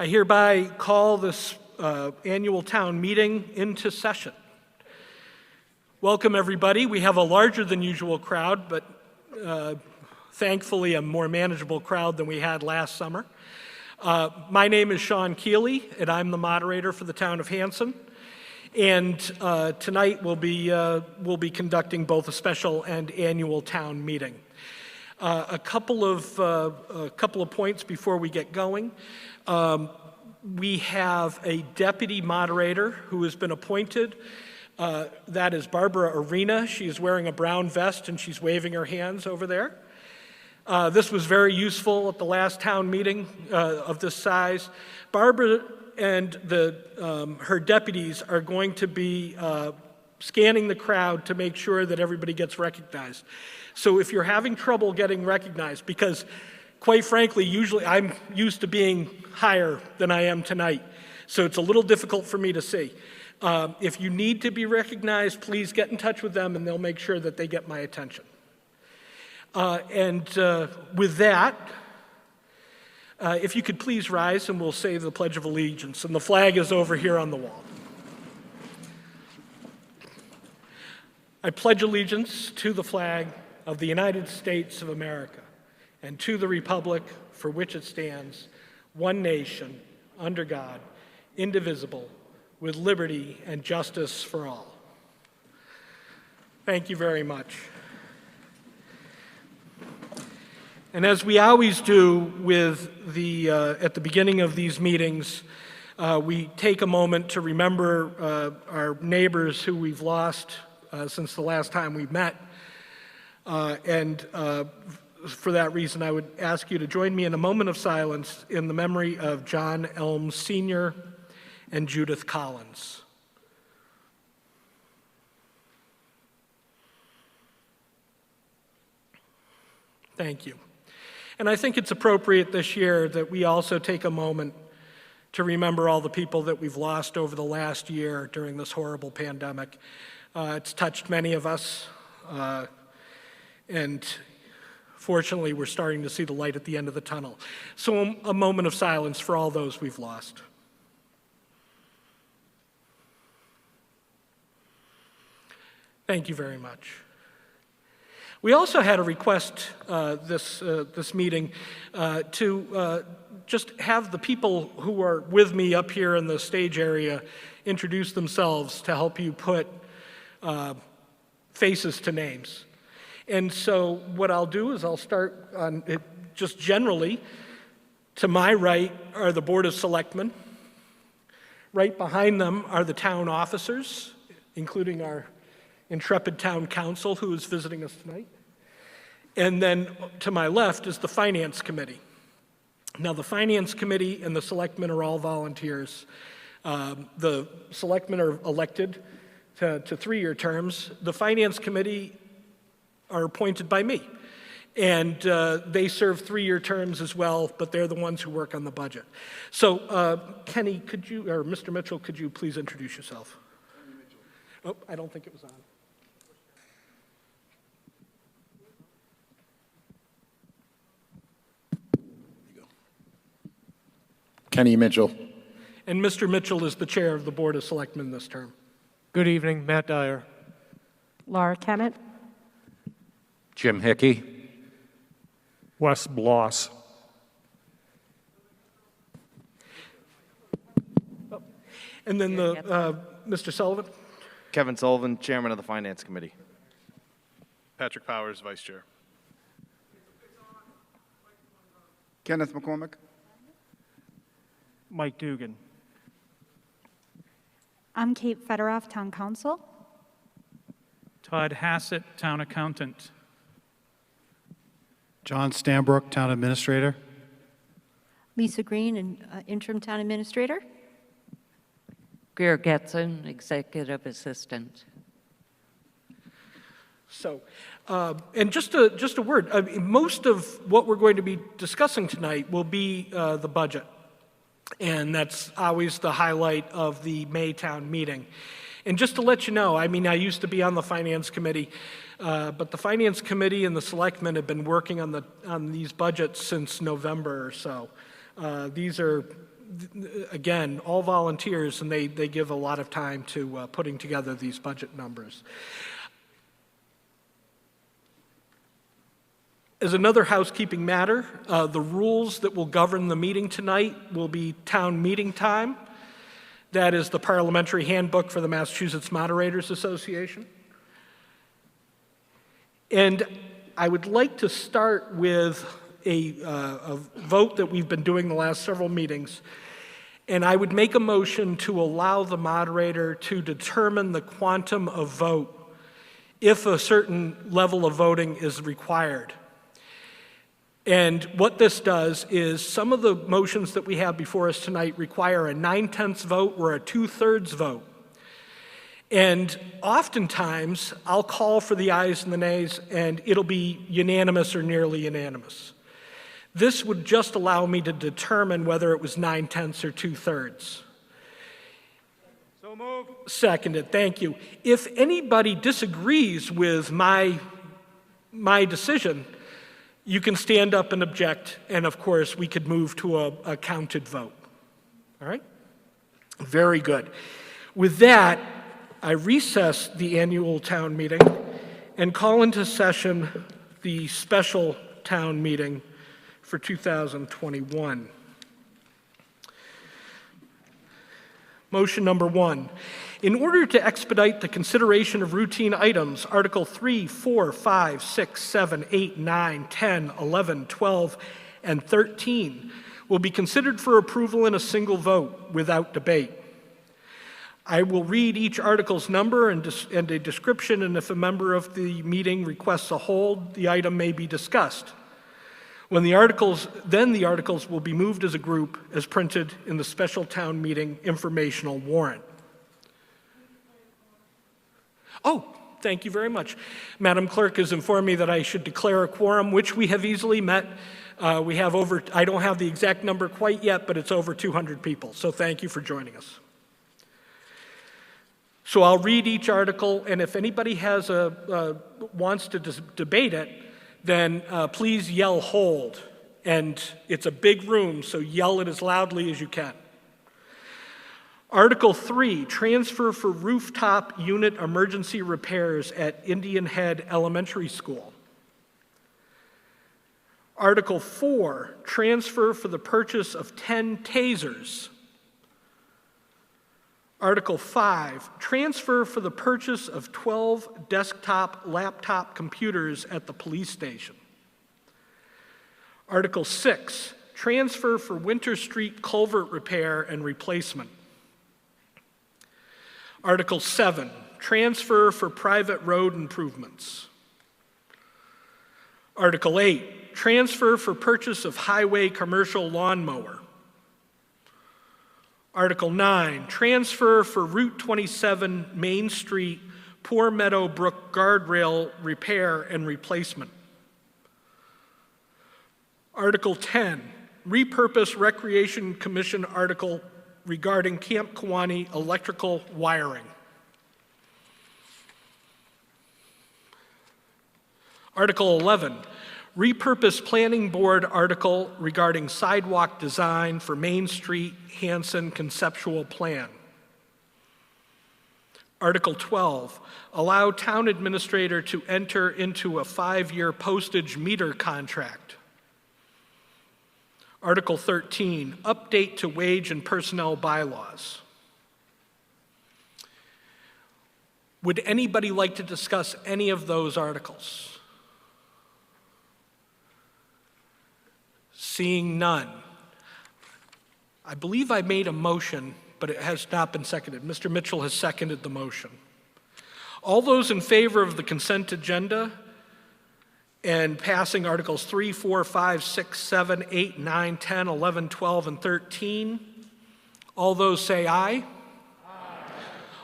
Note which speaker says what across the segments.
Speaker 1: I hereby call this annual town meeting into session. Welcome, everybody. We have a larger than usual crowd, but thankfully a more manageable crowd than we had last summer. My name is Sean Keeley, and I'm the moderator for the town of Hanson. And tonight we'll be conducting both a special and annual town meeting. A couple of points before we get going. We have a deputy moderator who has been appointed. That is Barbara Arena. She is wearing a brown vest and she's waving her hands over there. This was very useful at the last town meeting of this size. Barbara and her deputies are going to be scanning the crowd to make sure that everybody gets recognized. So if you're having trouble getting recognized, because quite frankly, usually I'm used to being higher than I am tonight, so it's a little difficult for me to see. If you need to be recognized, please get in touch with them and they'll make sure that they get my attention. With that, if you could please rise and we'll say the Pledge of Allegiance, and the flag is over here on the wall. I pledge allegiance to the flag of the United States of America and to the republic for which it stands, one nation, under God, indivisible, with liberty and justice for all. Thank you very much. And as we always do with at the beginning of these meetings, we take a moment to remember our neighbors who we've lost since the last time we met. For that reason, I would ask you to join me in a moment of silence in the memory of John Elms Sr. and Judith Collins. Thank you. And I think it's appropriate this year that we also take a moment to remember all the people that we've lost over the last year during this horrible pandemic. It's touched many of us, and fortunately we're starting to see the light at the end of the tunnel. So a moment of silence for all those we've lost. Thank you very much. We also had a request this meeting to just have the people who are with me up here in the stage area introduce themselves to help you put faces to names. And so what I'll do is I'll start on it just generally. To my right are the Board of Selectmen. Right behind them are the town officers, including our intrepid town council who is visiting us tonight. And then to my left is the Finance Committee. Now the Finance Committee and the Selectmen are all volunteers. The Selectmen are elected to 3-year terms. The Finance Committee are appointed by me. And they serve 3-year terms as well, but they're the ones who work on the budget. So Kenny, or Mr. Mitchell, could you please introduce yourself? Oh, I don't think it was on.
Speaker 2: Kenny Mitchell.
Speaker 1: And Mr. Mitchell is the chair of the Board of Selectmen this term.
Speaker 3: Good evening, Matt Dyer.
Speaker 4: Laura Kennett.
Speaker 5: Jim Hickey.
Speaker 3: Wes Bloss.
Speaker 1: And then Mr. Sullivan.
Speaker 6: Kevin Sullivan, Chairman of the Finance Committee.
Speaker 7: Patrick Powers, Vice Chair.
Speaker 2: Kenneth McCormick.
Speaker 3: Mike Dugan.
Speaker 4: I'm Kate Federoff, Town Council.
Speaker 8: Todd Hassett, Town Accountant.
Speaker 9: John Stambrook, Town Administrator.
Speaker 10: Lisa Green, Interim Town Administrator.
Speaker 11: Greer Getson, Executive Assistant.
Speaker 1: So, and just a word, most of what we're going to be discussing tonight will be the budget. And that's always the highlight of the May town meeting. And just to let you know, I mean, I used to be on the Finance Committee, but the Finance Committee and the Selectmen have been working on these budgets since November or so. These are again, all volunteers, and they give a lot of time to putting together these budget numbers. As another housekeeping matter, the rules that will govern the meeting tonight will be town meeting time. That is the Parliamentary Handbook for the Massachusetts Moderators Association. And I would like to start with a vote that we've been doing the last several meetings. And I would make a motion to allow the moderator to determine the quantum of vote if a certain level of voting is required. And what this does is some of the motions that we have before us tonight require a 9/10 vote or a 2/3 vote. And oftentimes, I'll call for the ayes and the nays, and it'll be unanimous or nearly unanimous. This would just allow me to determine whether it was 9/10 or 2/3.
Speaker 3: So moved.
Speaker 1: Seconded, thank you. If anybody disagrees with my decision, you can stand up and object, and of course, we could move to a counted vote. All right? Very good. With that, I recess the annual town meeting and call into session the special town meeting for 2021. Motion number 1. In order to expedite the consideration of routine items, Article 3, 4, 5, 6, 7, 8, 9, 10, 11, 12, and 13 will be considered for approval in a single vote without debate. I will read each article's number and a description, and if a member of the meeting requests a hold, the item may be discussed. Then the articles will be moved as a group as printed in the special town meeting informational warrant. Oh, thank you very much. Madam Clerk has informed me that I should declare a quorum, which we have easily met. We have I don't have the exact number quite yet, but it's over 200 people. So thank you for joining us. So I'll read each article, and if anybody wants to debate it, then please yell hold. And it's a big room, so yell it as loudly as you can. Article 3, transfer for rooftop unit emergency repairs at Indian Head Elementary School. Article 4, transfer for the purchase of 10 tasers. Article 5, transfer for the purchase of 12 desktop laptop computers at the police station. Article 6, transfer for Winter Street culvert repair and replacement. Article 7, transfer for private road improvements. Article 8, transfer for purchase of highway commercial lawnmower. Article 9, transfer for Route 27 Main Street Poor Meadow Brook guardrail repair and replacement. Article 10, repurpose Recreation Commission article regarding Camp Kewanee electrical wiring. Article 11, repurpose Planning Board article regarding sidewalk design for Main Street Hanson conceptual plan. Article 12, allow town administrator to enter into a 5-year postage meter contract. Article 13, update to wage and personnel bylaws. Would anybody like to discuss any of those articles? Seeing none. I believe I made a motion, but it has not been seconded. Mr. Mitchell has seconded the motion. All those in favor of the consent agenda and passing Articles 3, 4, 5, 6, 7, 8, 9, 10, 11, 12, and 13, all those say aye. Aye.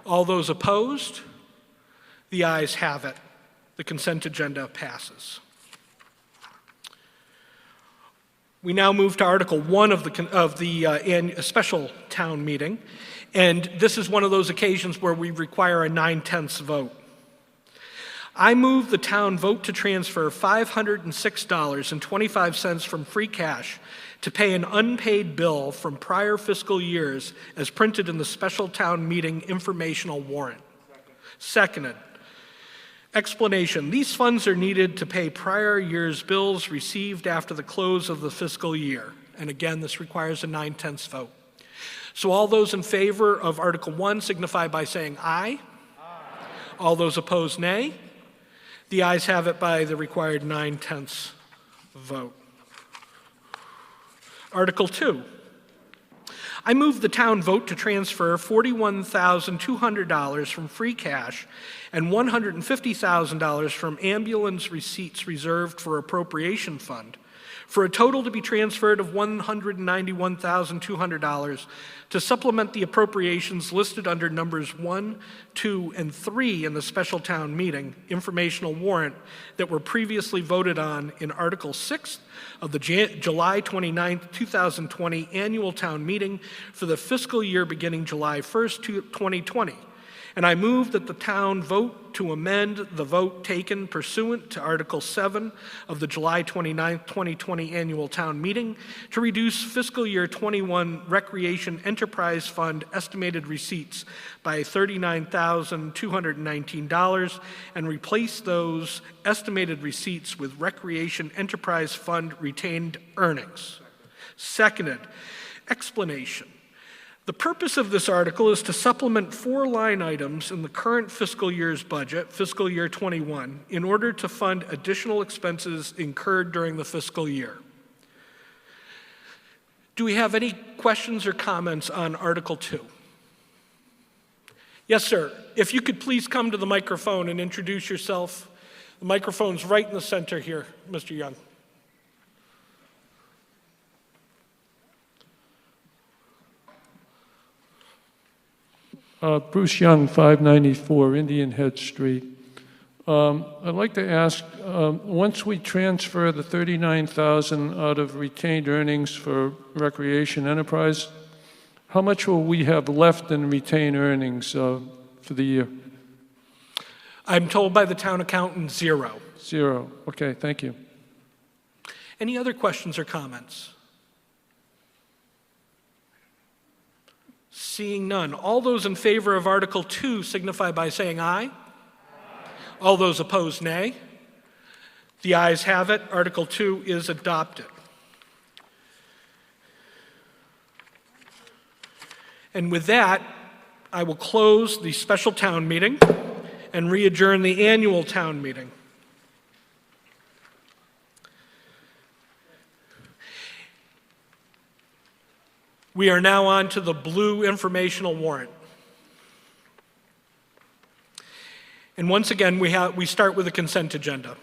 Speaker 1: All those opposed? The ayes have it. The consent agenda passes. We now move to Article 1 of the special town meeting, and this is one of those occasions where we require a 9/10 vote. I move the town vote to transfer $506.25 from free cash to pay an unpaid bill from prior fiscal years as printed in the special town meeting informational warrant. Seconded. Explanation. These funds are needed to pay prior year's bills received after the close of the fiscal year. And again, this requires a 9/10 vote. So all those in favor of Article 1 signify by saying aye. All those opposed, nay. The ayes have it by the required 9/10 vote. Article 2. I move the town vote to transfer $41,200 from free cash and $150,000 from ambulance receipts reserved for appropriation fund for a total to be transferred of $191,200 to supplement the appropriations listed under numbers 1, 2, and 3 in the special town meeting informational warrant that were previously voted on in Article 6 of the July 29, 2020 annual town meeting for the fiscal year beginning July 1st, 2020. And I move that the town vote to amend the vote taken pursuant to Article 7 of the July 29, 2020 annual town meeting to reduce fiscal year 21 Recreation Enterprise Fund estimated receipts by $39,219 and replace those estimated receipts with Recreation Enterprise Fund retained earnings. Seconded. Explanation. The purpose of this article is to supplement 4 line items in the current fiscal year's budget, fiscal year 21, in order to fund additional expenses incurred during the fiscal year. Do we have any questions or comments on Article 2? Yes, sir. If you could please come to the microphone and introduce yourself. The microphone's right in the center here, Mr. Young.
Speaker 12: Bruce Young, 594 Indian Head Street. I'd like to ask, once we transfer the $39,000 out of retained earnings for recreation enterprise, how much will we have left in retained earnings for the year?
Speaker 1: I'm told by the town accountant, 0.
Speaker 12: 0. Okay, thank you.
Speaker 1: Any other questions or comments? Seeing none. All those in favor of Article 2 signify by saying aye. All those opposed, nay. The ayes have it. Article 2 is adopted. And with that, I will close the special town meeting and re-adjourn the annual town meeting. We are now on to the blue informational warrant. And once again, we start with a consent agenda.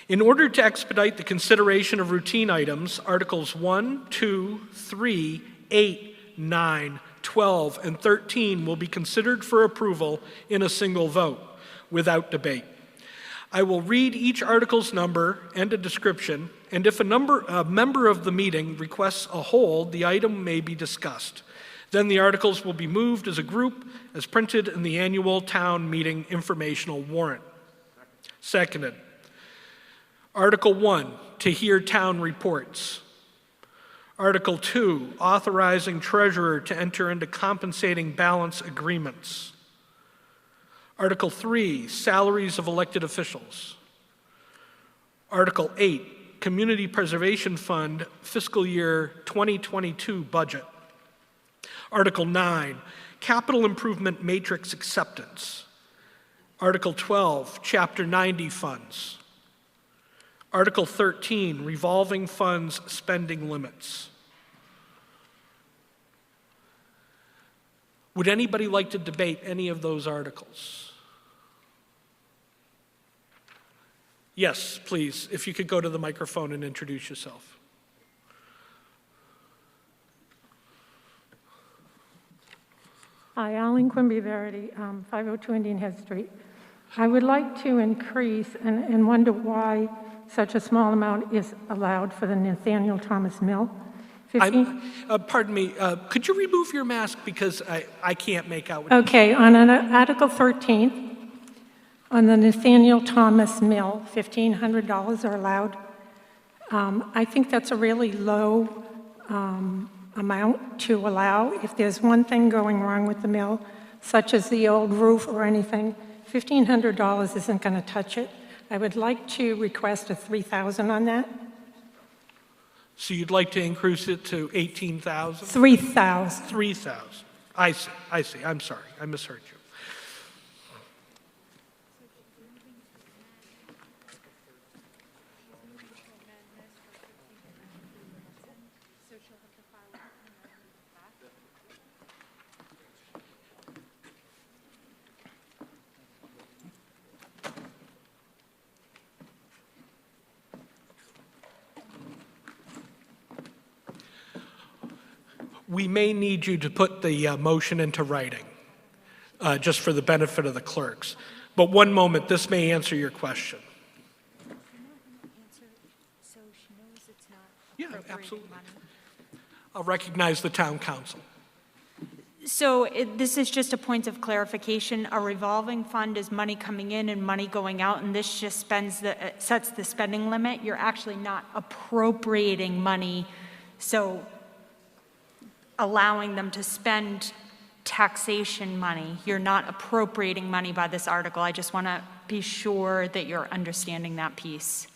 Speaker 1: In order to expedite the consideration of routine items, Articles 1, 2, 3, 8, 9, 12, and 13 will be considered for approval in a single vote, without debate. I will read each article's number and a description, and if a member of the meeting requests a hold, the item may be discussed. Then the articles will be moved as a group, as printed in the annual town meeting informational warrant. Seconded. Article 1, to hear town reports. Article 2, authorizing treasurer to enter into compensating balance agreements. Article 3, salaries of elected officials. Article 8, Community Preservation Fund fiscal year 2022 budget. Article 9, capital improvement matrix acceptance. Article 12, Chapter 90 funds. Article 13, revolving funds spending limits. Would anybody like to debate any of those articles? Yes, please, if you could go to the microphone and introduce yourself.
Speaker 13: Hi, Alan Quimby Verity, 502 Indian Head Street. I would like to increase and wonder why such a small amount is allowed for the Nathaniel Thomas Mill.
Speaker 1: Pardon me, could you remove your mask because I can't make out what
Speaker 13: Okay, on Article 13, On the Nathaniel Thomas Mill, $1,500 are allowed. I think that's a really low amount to allow. If there's one thing going wrong with the mill, such as the old roof or anything, $1,500 isn't going to touch it. I would like to request a $3,000 on that.
Speaker 1: So you'd like to increase it to 18,000?
Speaker 13: $3,000.
Speaker 1: 3,000. I see. I'm sorry. I misheard you. We may need you to put the motion into writing, just for the benefit of the clerks. But one moment, this may answer your question. Yeah, absolutely. I'll recognize the town council.
Speaker 14: So this is just a point of clarification. A revolving fund is money coming in and money going out, and this just sets the spending limit. You're actually not appropriating money, so allowing them to spend taxation money. You're not appropriating money by this article. I just want to be sure that you're understanding that piece.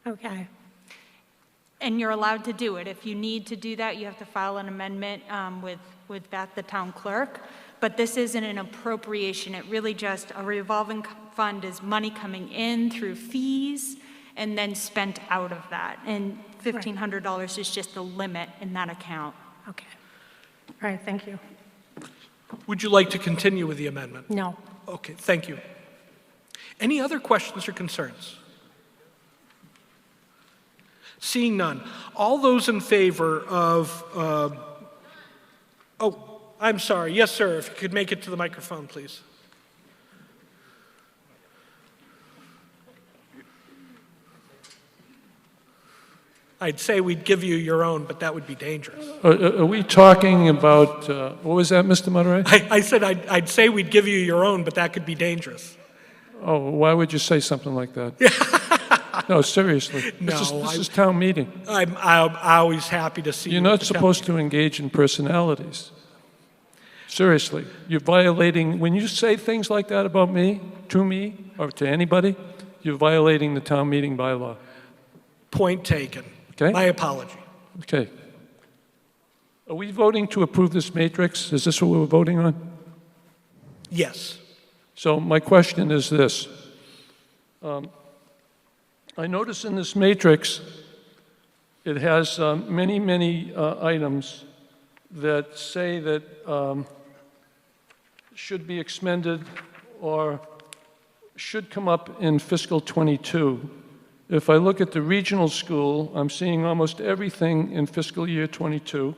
Speaker 13: Okay.
Speaker 14: And you're allowed to do it. If you need to do that, you have to file an amendment with Beth, the town clerk. But this isn't an appropriation. It really just, a revolving fund is money coming in through fees and then spent out of that. And $1,500 is just the limit in that account.
Speaker 13: Okay. All right, thank you.
Speaker 1: Would you like to continue with the amendment?
Speaker 13: No.
Speaker 1: Okay, thank you. Any other questions or concerns? Seeing none. All those in favor of, oh, I'm sorry. Yes, sir. If you could make it to the microphone, please. I'd say we'd give you your own, but that would be dangerous.
Speaker 12: Are we talking about, what was that, Mr. Moderator?
Speaker 1: I said I'd say we'd give you your own, but that could be dangerous.
Speaker 12: Oh, why would you say something like that? No, seriously.
Speaker 1: No,
Speaker 12: this is town meeting.
Speaker 1: I'm always happy to see you.
Speaker 12: You're not supposed to engage in personalities. Seriously. You're violating, when you say things like that about me, or to anybody, you're violating the town meeting bylaw.
Speaker 1: Point taken.
Speaker 12: Okay?
Speaker 1: My apology.
Speaker 12: Okay. Are we voting to approve this matrix? Is this what we're voting on?
Speaker 1: Yes.
Speaker 12: So my question is this. I notice in this matrix, it has many items that say that should be expended or should come up in fiscal 22. If I look at the regional school, I'm seeing almost everything in fiscal year 22.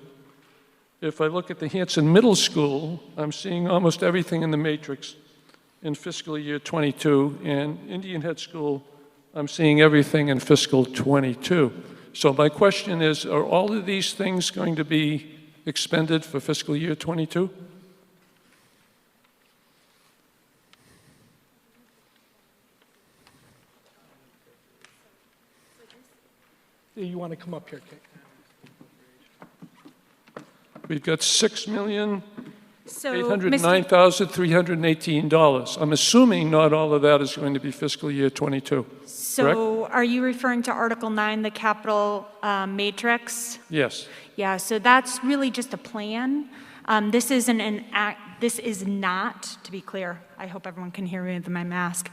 Speaker 12: If I look at the Hanson Middle School, I'm seeing almost everything in the matrix in fiscal year 22. And Indian Head School, I'm seeing everything in fiscal 22. So my question is, are all of these things going to be expended for fiscal year 22?
Speaker 1: You want to come up here, Kate?
Speaker 12: We've got
Speaker 14: So,
Speaker 12: $6,809,318. I'm assuming not all of that is going to be fiscal year 22.
Speaker 14: So are you referring to Article 9, the capital matrix?
Speaker 12: Yes.
Speaker 14: Yeah, so that's really just a plan. This isn't an act, this is not, to be clear, I hope everyone can hear me with my mask.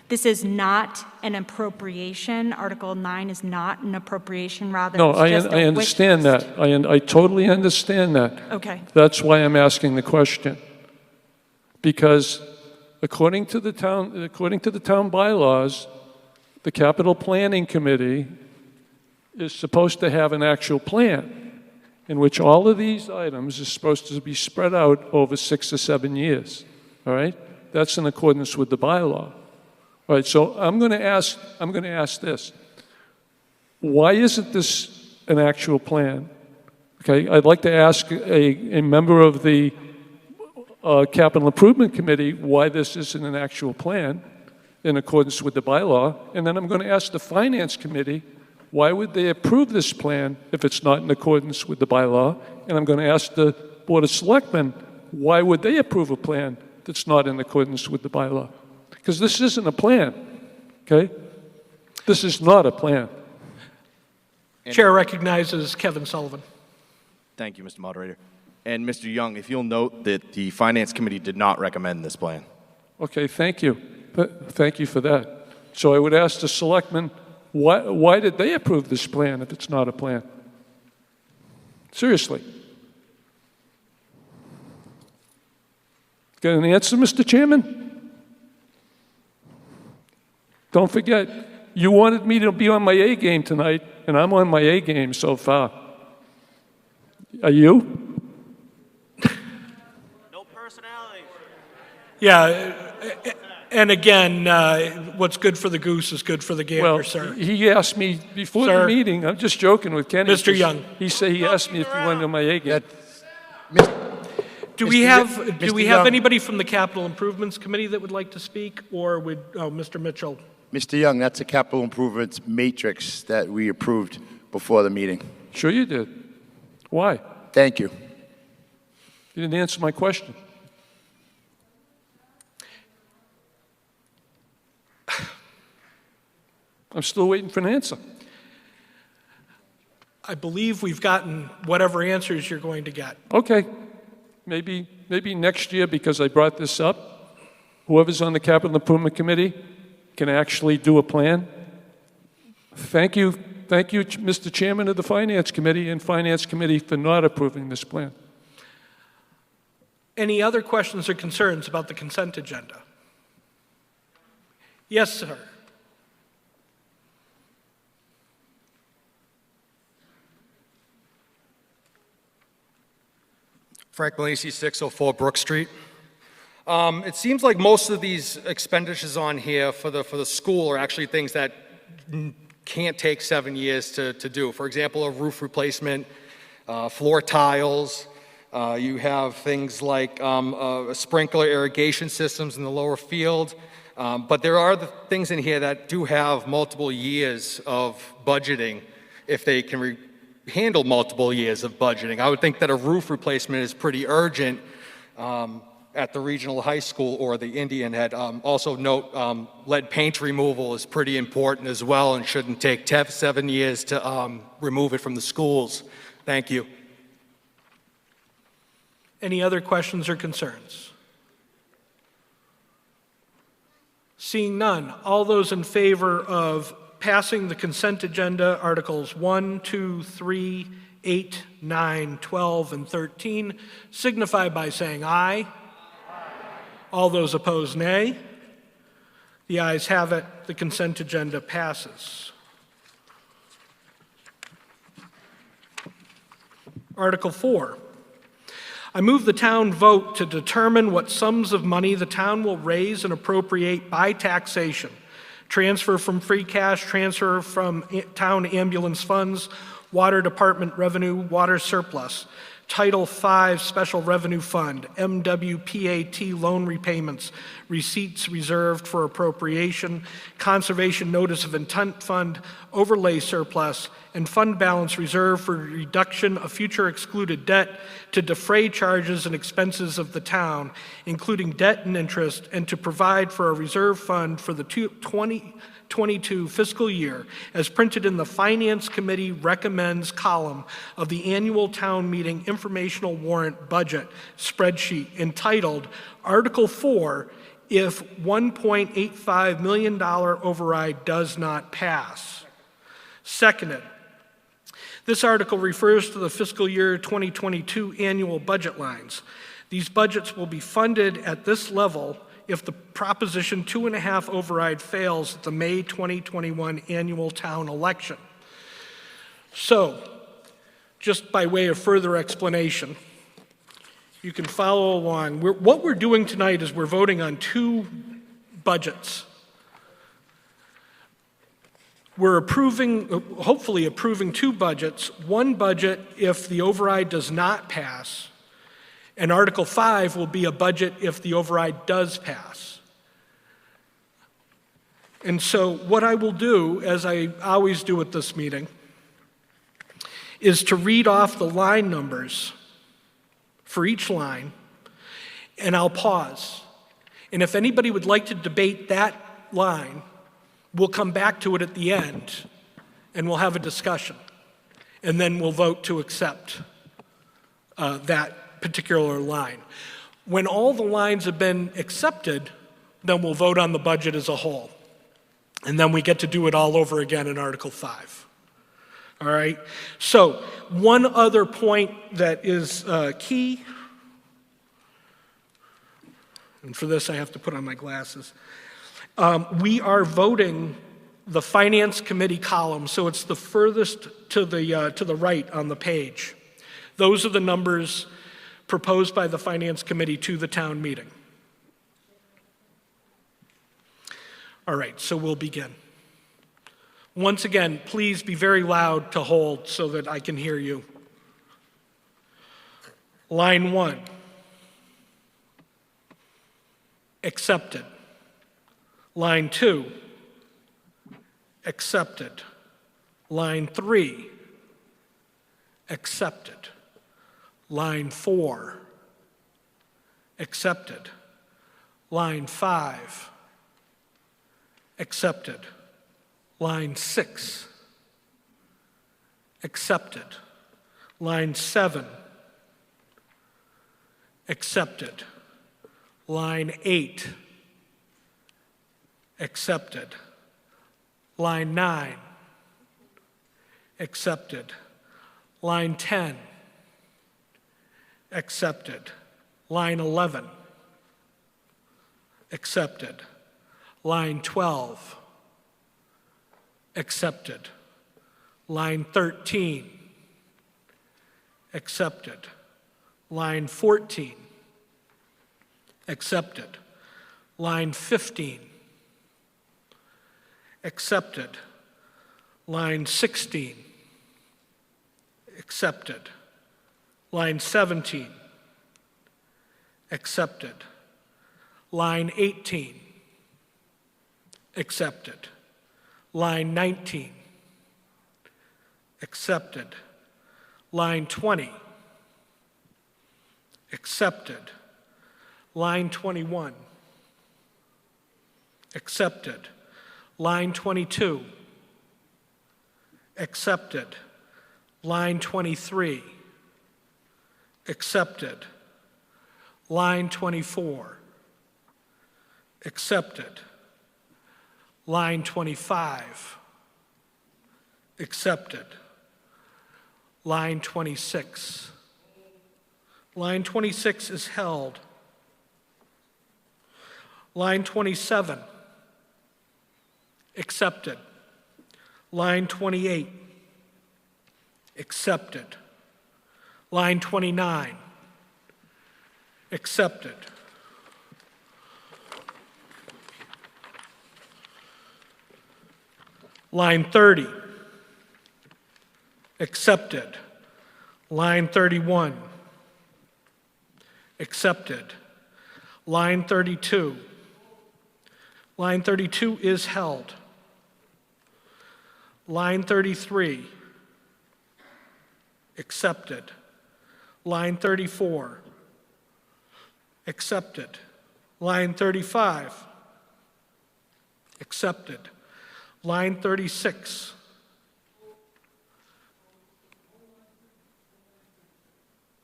Speaker 14: This is not an appropriation. Article 9 is not an appropriation, rather
Speaker 12: No,
Speaker 14: it's just
Speaker 12: I
Speaker 14: a
Speaker 12: understand
Speaker 14: wish
Speaker 12: that. I totally understand that.
Speaker 14: Okay.
Speaker 12: That's why I'm asking the question. Because according to the town bylaws, the capital planning committee is supposed to have an actual plan in which all of these items are supposed to be spread out over 6 or 7 years. All right? That's in accordance with the bylaw. All right, so I'm going to ask this. Why isn't this an actual plan? Okay, I'd like to ask a member of the Capital Improvement Committee why this isn't an actual plan in accordance with the bylaw, and then I'm going to ask the Finance Committee why would they approve this plan if it's not in accordance with the bylaw, and I'm going to ask the Board of Selectmen why would they approve a plan that's not in accordance with the bylaw? Because this isn't a plan, okay? This is not a plan.
Speaker 1: Chair recognizes Kevin Sullivan.
Speaker 6: Thank you, Mr. Moderator. And Mr. Young, if you'll note that the Finance Committee did not recommend this plan.
Speaker 12: Okay, thank you. Thank you for that. So I would ask the selectmen, why did they approve this plan if it's not a plan? Seriously. Got an answer, Mr. Chairman? Don't forget, you wanted me to be on my A game tonight, and I'm on my A game so far. Are you?
Speaker 3: No personality.
Speaker 1: Yeah, and again, what's good for the goose is good for the gander,
Speaker 12: Well,
Speaker 1: sir.
Speaker 12: he asked me before the meeting, I'm just joking with Kenny.
Speaker 1: Mr. Young.
Speaker 12: He said he asked me if he wanted on my A game.
Speaker 1: Do we have
Speaker 2: Mr.
Speaker 1: have
Speaker 2: Young.
Speaker 1: anybody from the Capital Improvements Committee that would like to speak, or would Mr. Mitchell?
Speaker 2: Mr. Young, that's a capital improvements matrix that we approved before the meeting.
Speaker 12: Sure you did. Why?
Speaker 2: Thank you.
Speaker 12: You didn't answer my question. I'm still waiting for an answer.
Speaker 1: I believe we've gotten whatever answers you're going to get.
Speaker 12: Okay. Maybe next year, because I brought this up, whoever's on the Capital Improvement Committee can actually do a plan. Thank you, Mr. Chairman of the Finance Committee and Finance Committee for not approving this plan.
Speaker 1: Any other questions or concerns about the consent agenda? Yes, sir.
Speaker 15: Frank Malisi, 604 Brook Street. It seems like most of these expenditures on here for the school are actually things that can't take 7 years to do. For example, a roof replacement, floor tiles. You have things like sprinkler irrigation systems in the lower field. But there are the things in here that do have multiple years of budgeting if they can handle multiple years of budgeting. I would think that a roof replacement is pretty urgent at the regional high school or the Indian Head. Also note lead paint removal is pretty important as well and shouldn't take 7 years to remove it from the schools. Thank you.
Speaker 1: Any other questions or concerns? Seeing none, all those in favor of passing the consent agenda, Articles 1, 2, 3, 8, 9, 12, and 13, signify by saying aye. Aye. All those opposed, nay. The ayes have it. The consent agenda passes. Article 4. I move the town vote to determine what sums of money the town will raise and appropriate by taxation, transfer from free cash, transfer from town ambulance funds, water department revenue, water surplus, Title V Special Revenue Fund, MWPAT loan repayments, receipts reserved for appropriation, conservation notice of intent fund, overlay surplus, and fund balance reserved for reduction of future excluded debt to defray charges and expenses of the town, including debt and interest, and to provide for a reserve fund for the 2022 fiscal year, as printed in the Finance Committee recommends column of the annual town meeting informational warrant budget spreadsheet entitled Article 4 if $1.85 million override does not pass. Seconded. This article refers to the fiscal year 2022 annual budget lines. These budgets will be funded at this level if the Proposition 2.5 override fails at the May 2021 annual town election. So, just by way of further explanation, you can follow along. What we're doing tonight is we're voting on two budgets. We're hopefully approving two budgets. One budget if the override does not pass, And Article 5 will be a budget if the override does pass. And so what I will do, as I always do at this meeting, is to read off the line numbers for each line, and I'll pause. And if anybody would like to debate that line, we'll come back to it at the end, and we'll have a discussion. And then we'll vote to accept that particular line. When all the lines have been accepted, then we'll vote on the budget as a whole. And then we get to do it all over again in Article 5. All right? So, one other point that is key, and for this I have to put on my glasses. We are voting the Finance Committee column, so it's the furthest to the right on the page. Those are the numbers proposed by the Finance Committee to the town meeting. All right, so we'll begin. Once again, please be very loud to hold so that I can hear you. Line 1. Accepted. Line 2. Accepted. Line 3. Accepted. Line 4. Accepted. Line 5. Accepted. Line 6. Accepted. Line 7. Accepted. Line 8. Accepted. Line 9. Accepted. Line 10. Accepted. Line 11. Accepted. Line 12. Accepted. Line 13. Accepted. Line 14. Accepted. Line 15. Accepted. Line 16. Accepted. Line 17. Accepted. Line 18. Accepted. Line 19. Accepted. Line 20. Accepted. Line 21. Accepted. Line 22. Accepted. Line 23. Accepted. Line 24. Accepted. Line 25. Accepted. Line 26. Line 26 is held. Line 27. Accepted. Line 28. Accepted. Line 29. Accepted. Line 30. Accepted. Line 31. Accepted. Line 32. Line 32 is held. Line 33. Accepted. Line 34. Accepted. Line 35. Accepted. Line 36.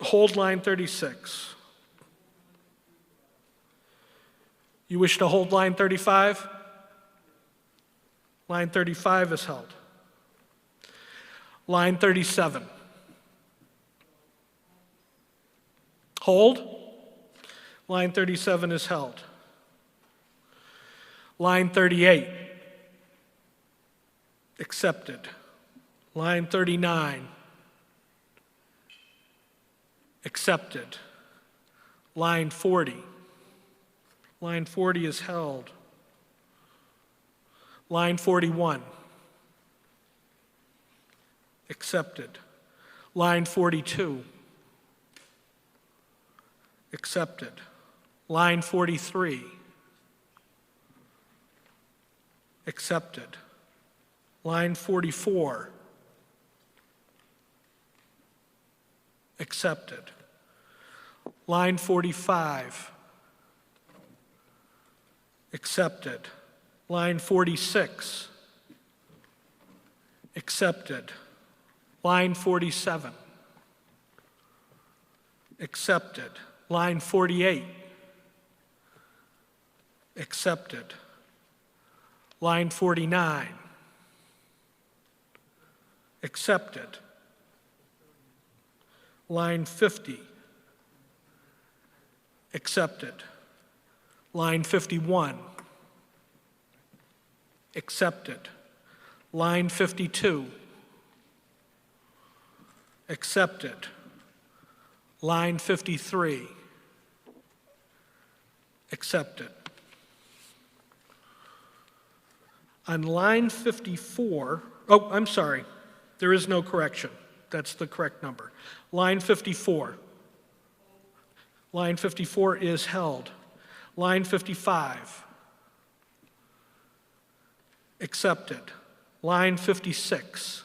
Speaker 1: Hold line 36. You wish to hold line 35? Line 35 is held. Line 37. Hold. Line 37 is held. Line 38. Accepted. Line 39. Accepted. Line 40. Line 40 is held. Line 41. Accepted. Line 42. Accepted. Line 43. Accepted. Line 44. Accepted. Line 45. Accepted. Line 46. Accepted. Line 47. Accepted. Line 48. Accepted. Line 49. Accepted. Line 50. Accepted. Line 51. Accepted. Line 52. Accepted. Line 53. Accepted. On line 54, oh, I'm sorry, there is no correction. That's the correct number. Line 54. Line 54 is held. Line 55. Accepted. Line 56.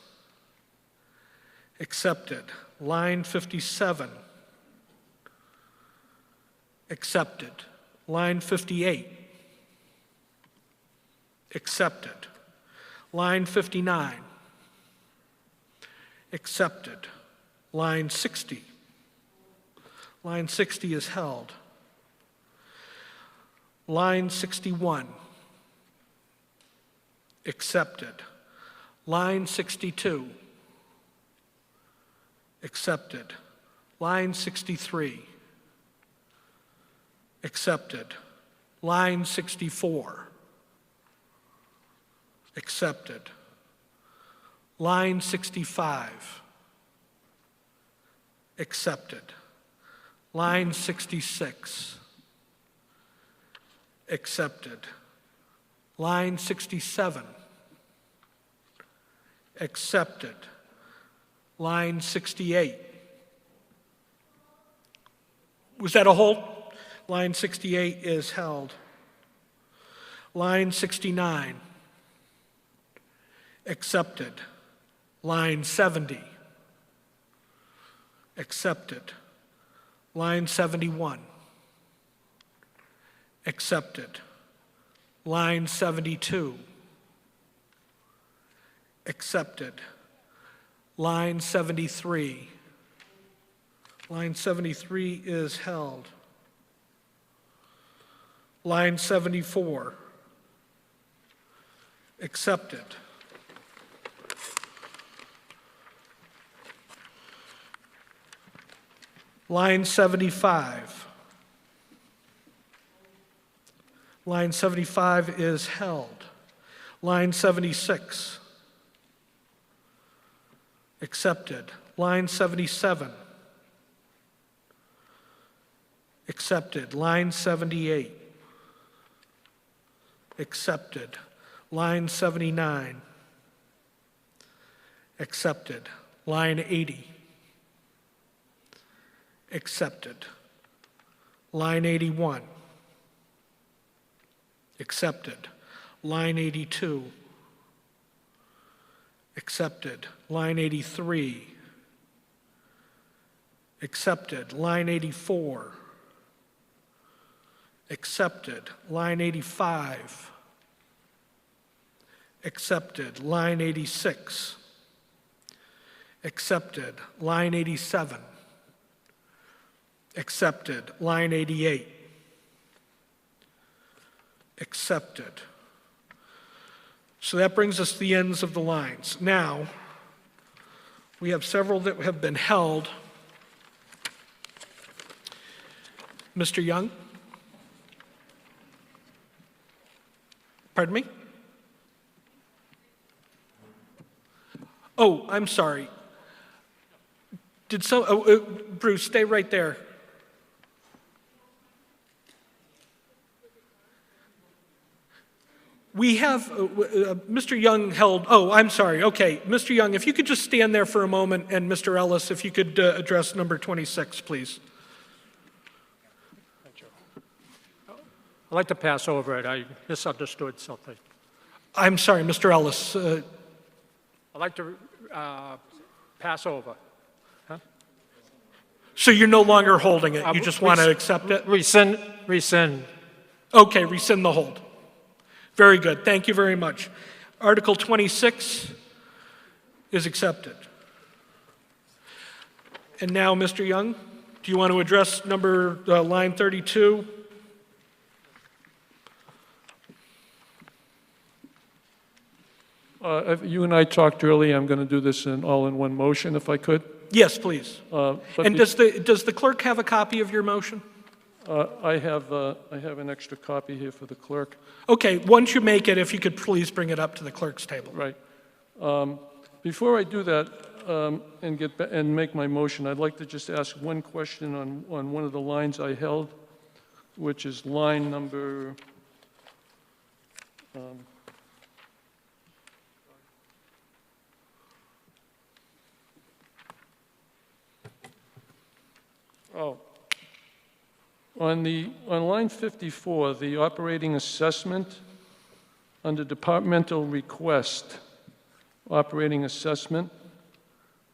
Speaker 1: Accepted. Line 57. Accepted. Line 58. Accepted. Line 59. Accepted. Line 60. Line 60 is held. Line 61. Accepted. Line 62. Accepted. Line 63. Accepted. Line 64. Accepted. Line 65. Accepted. Line 66. Accepted. Line 67. Accepted. Line 68. Was that a hold? Line 68 is held. Line 69. Accepted. Line 70. Accepted. Line 71. Accepted. Line 72. Accepted. Line 73. Line 73 is held. Line 74. Accepted. Line 75. Line 75 is held. Line 76. Accepted. Line 77. Accepted. Line 78. Accepted. Line 79. Accepted. Line 80. Accepted. Line 81. Accepted. Line 82. Accepted. Line 83. Accepted. Line 84. Accepted. Line 85. Accepted. Line 86. Accepted. Line 87. Accepted. Line 88. Accepted. So that brings us to the ends of the lines. Now, we have several that have been held. Mr. Young? Pardon me? Oh, I'm sorry. Bruce, stay right there. We have, Mr. Young held, oh, I'm sorry, okay. Mr. Young, if you could just stand there for a moment, and Mr. Ellis, if you could address number 26, please.
Speaker 12: I'd like to pass over it. I misunderstood something.
Speaker 1: I'm sorry, Mr. Ellis.
Speaker 12: I'd like to pass over.
Speaker 1: So you're no longer holding it? You just want to accept it?
Speaker 12: Rescind.
Speaker 1: Okay, rescind the hold. Very good. Thank you very much. Article 26 is accepted. And now, Mr. Young, do you want to address line 32?
Speaker 12: You and I talked earlier. I'm going to do this all in one motion, if I could.
Speaker 1: Yes, please.
Speaker 12: But
Speaker 1: And does the clerk have a copy of your motion?
Speaker 12: I have an extra copy here for the clerk.
Speaker 1: Okay, once you make it, if you could please bring it up to the clerk's table.
Speaker 12: Right. Before I do that and make my motion, I'd like to just ask one question on one of the lines I held, which is line number. On line 54, the operating assessment, under departmental request, operating assessment,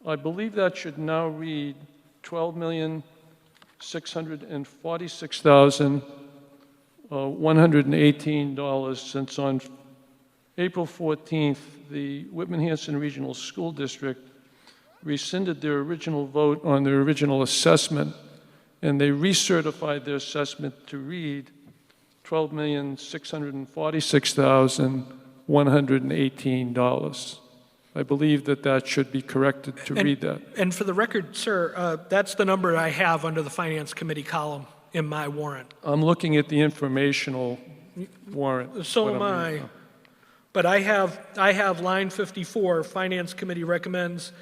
Speaker 12: I believe that should now read $12,646,118, since on April 14th, the Whitman-Hanson Regional School District rescinded their original vote on their original assessment, and they recertified their assessment to read $12,646,118. I believe that should be corrected to read that.
Speaker 1: And for the record, sir, that's the number I have under the Finance Committee column in my warrant.
Speaker 12: I'm looking at the informational warrant.
Speaker 1: So am I. But I have line 54, Finance Committee recommends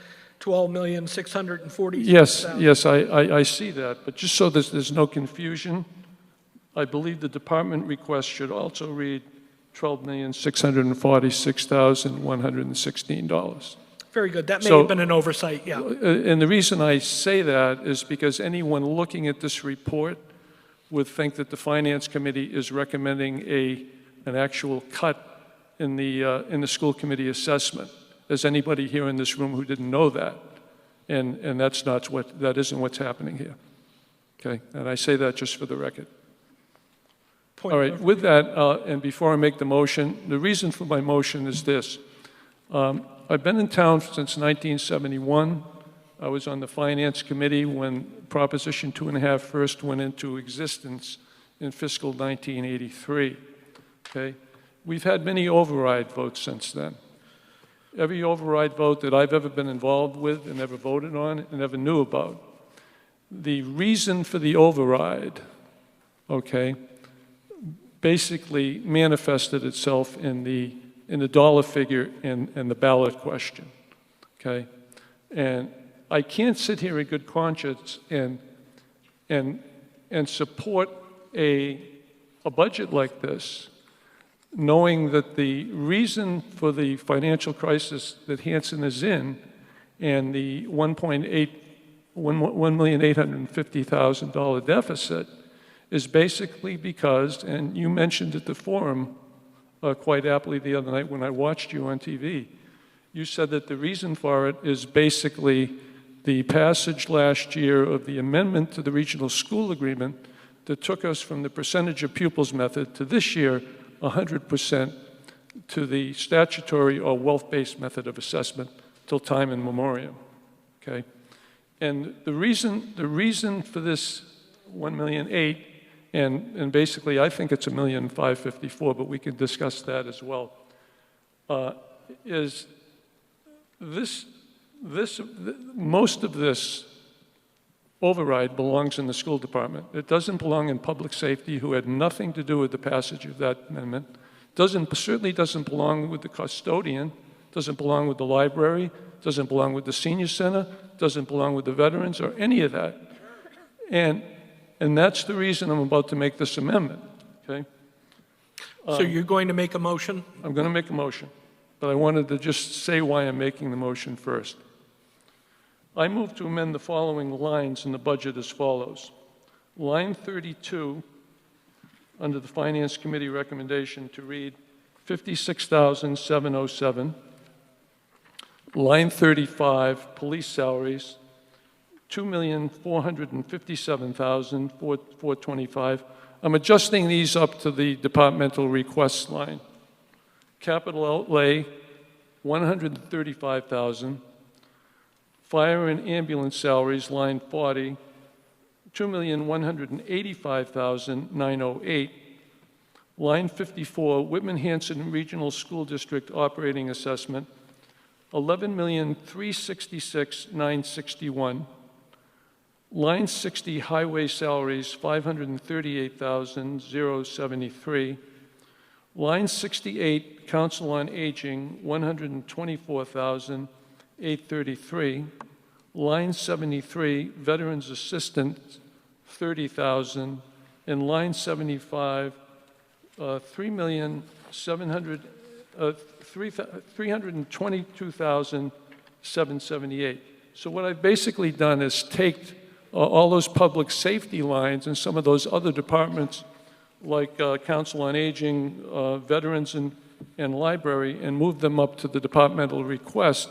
Speaker 1: $12,646,000.
Speaker 12: Yes, I see that. But just so there's no confusion, I believe the department request should also read $12,646,116.
Speaker 1: Very good. That may have been an oversight, yeah.
Speaker 12: And the reason I say that is because anyone looking at this report would think that the Finance Committee is recommending an actual cut in the school committee assessment. There's anybody here in this room who didn't know that, and that isn't what's happening here. Okay, and I say that just for the record. All right, with that, and before I make the motion, the reason for my motion is this. I've been in town since 1971. I was on the Finance Committee when Proposition 2.5 first went into existence in fiscal 1983. Okay, we've had many override votes since then. Every override vote that I've ever been involved with and ever voted on and ever knew about. The reason for the override, okay, basically manifested itself in the dollar figure and the ballot question, okay? And I can't sit here in good conscience and support a budget like this, knowing that the reason for the financial crisis that Hanson is in and the $1,850,000 deficit is basically because, and you mentioned at the forum quite aptly the other night when I watched you on TV, you said that the reason for it is basically the passage last year of the amendment to the regional school agreement that took us from the percentage of pupils method to this year 100% to the statutory or wealth-based method of assessment till time in memoriam, okay? And the reason for this $1,000,008, and basically I think it's $1,554,000, but we can discuss that as well, is most of this override belongs in the school department. It doesn't belong in public safety, who had nothing to do with the passage of that amendment. Certainly doesn't belong with the custodian, doesn't belong with the library, doesn't belong with the senior center, doesn't belong with the veterans or any of that. And that's the reason I'm about to make this amendment, okay?
Speaker 1: So you're going to make a motion?
Speaker 12: I'm going to make a motion, but I wanted to just say why I'm making the motion first. I move to amend the following lines in the budget as follows. Line 32, under the Finance Committee recommendation to read $56,707. Line 35, police salaries, $2,457,425. I'm adjusting these up to the departmental requests line. Capital outlay, $135,000. Fire and ambulance salaries, line 40, $2,185,908. Line 54, Whitman-Hanson Regional School District operating assessment, $11,366,961. Line 60, highway salaries, $538,073. Line 68, Council on Aging, $124,833. Line 73, Veterans Assistance, $30,000. And line 75, $322,778. So what I've basically done is take all those public safety lines and some of those other departments like Council on Aging, Veterans, and Library, and moved them up to the departmental request,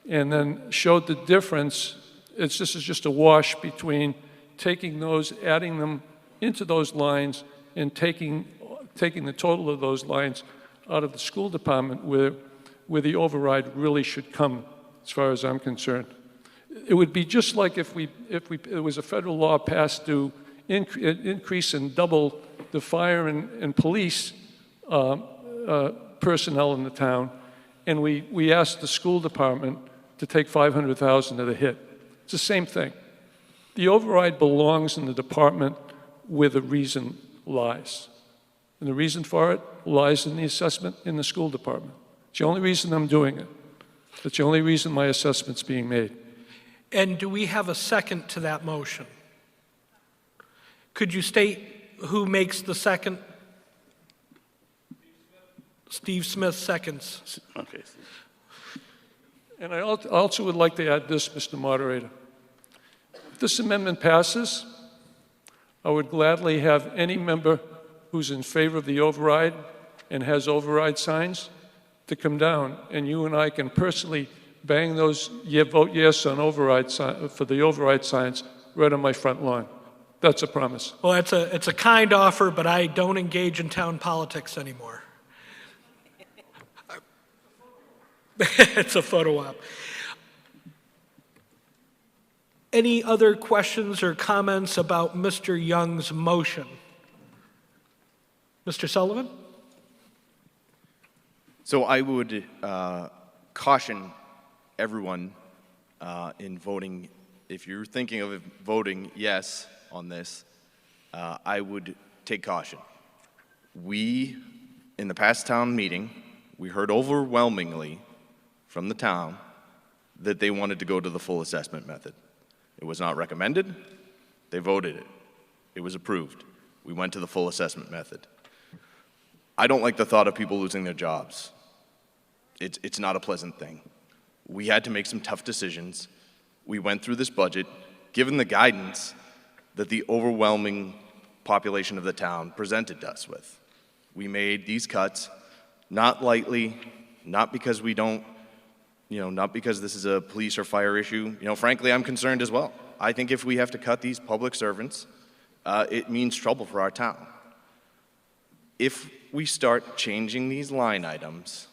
Speaker 12: and then showed the difference. This is just a wash between taking those, adding them into those lines, and taking the total of those lines out of the school department where the override really should come, as far as I'm concerned. It would be just like if it was a federal law passed to increase and double the fire and police personnel in the town, and we asked the school department to take $500,000 of the hit. It's the same thing. The override belongs in the department where the reason lies. And the reason for it lies in the assessment in the school department. It's the only reason I'm doing it. It's the only reason my assessment's being made.
Speaker 1: And do we have a second to that motion? Could you state who makes the second? Steve Smith seconds.
Speaker 2: Okay.
Speaker 12: And I also would like to add this, Mr. Moderator. If this amendment passes, I would gladly have any member who's in favor of the override and has override signs to come down, and you and I can personally bang those vote yes on override for the override signs right on my front lawn. That's a promise.
Speaker 1: Well, it's a kind offer, but I don't engage in town politics anymore. It's a photo op. Any other questions or comments about Mr. Young's motion? Mr. Sullivan?
Speaker 6: So I would caution everyone in voting, if you're thinking of voting yes on this, I would take caution. We, in the past town meeting, we heard overwhelmingly from the town that they wanted to go to the full assessment method. It was not recommended. They voted it. It was approved. We went to the full assessment method. I don't like the thought of people losing their jobs. It's not a pleasant thing. We had to make some tough decisions. We went through this budget, given the guidance that the overwhelming population of the town presented us with. We made these cuts, not lightly, not because we don't, not because this is a police or fire issue. Frankly, I'm concerned as well. I think if we have to cut these public servants, it means trouble for our town. If we start changing these line items,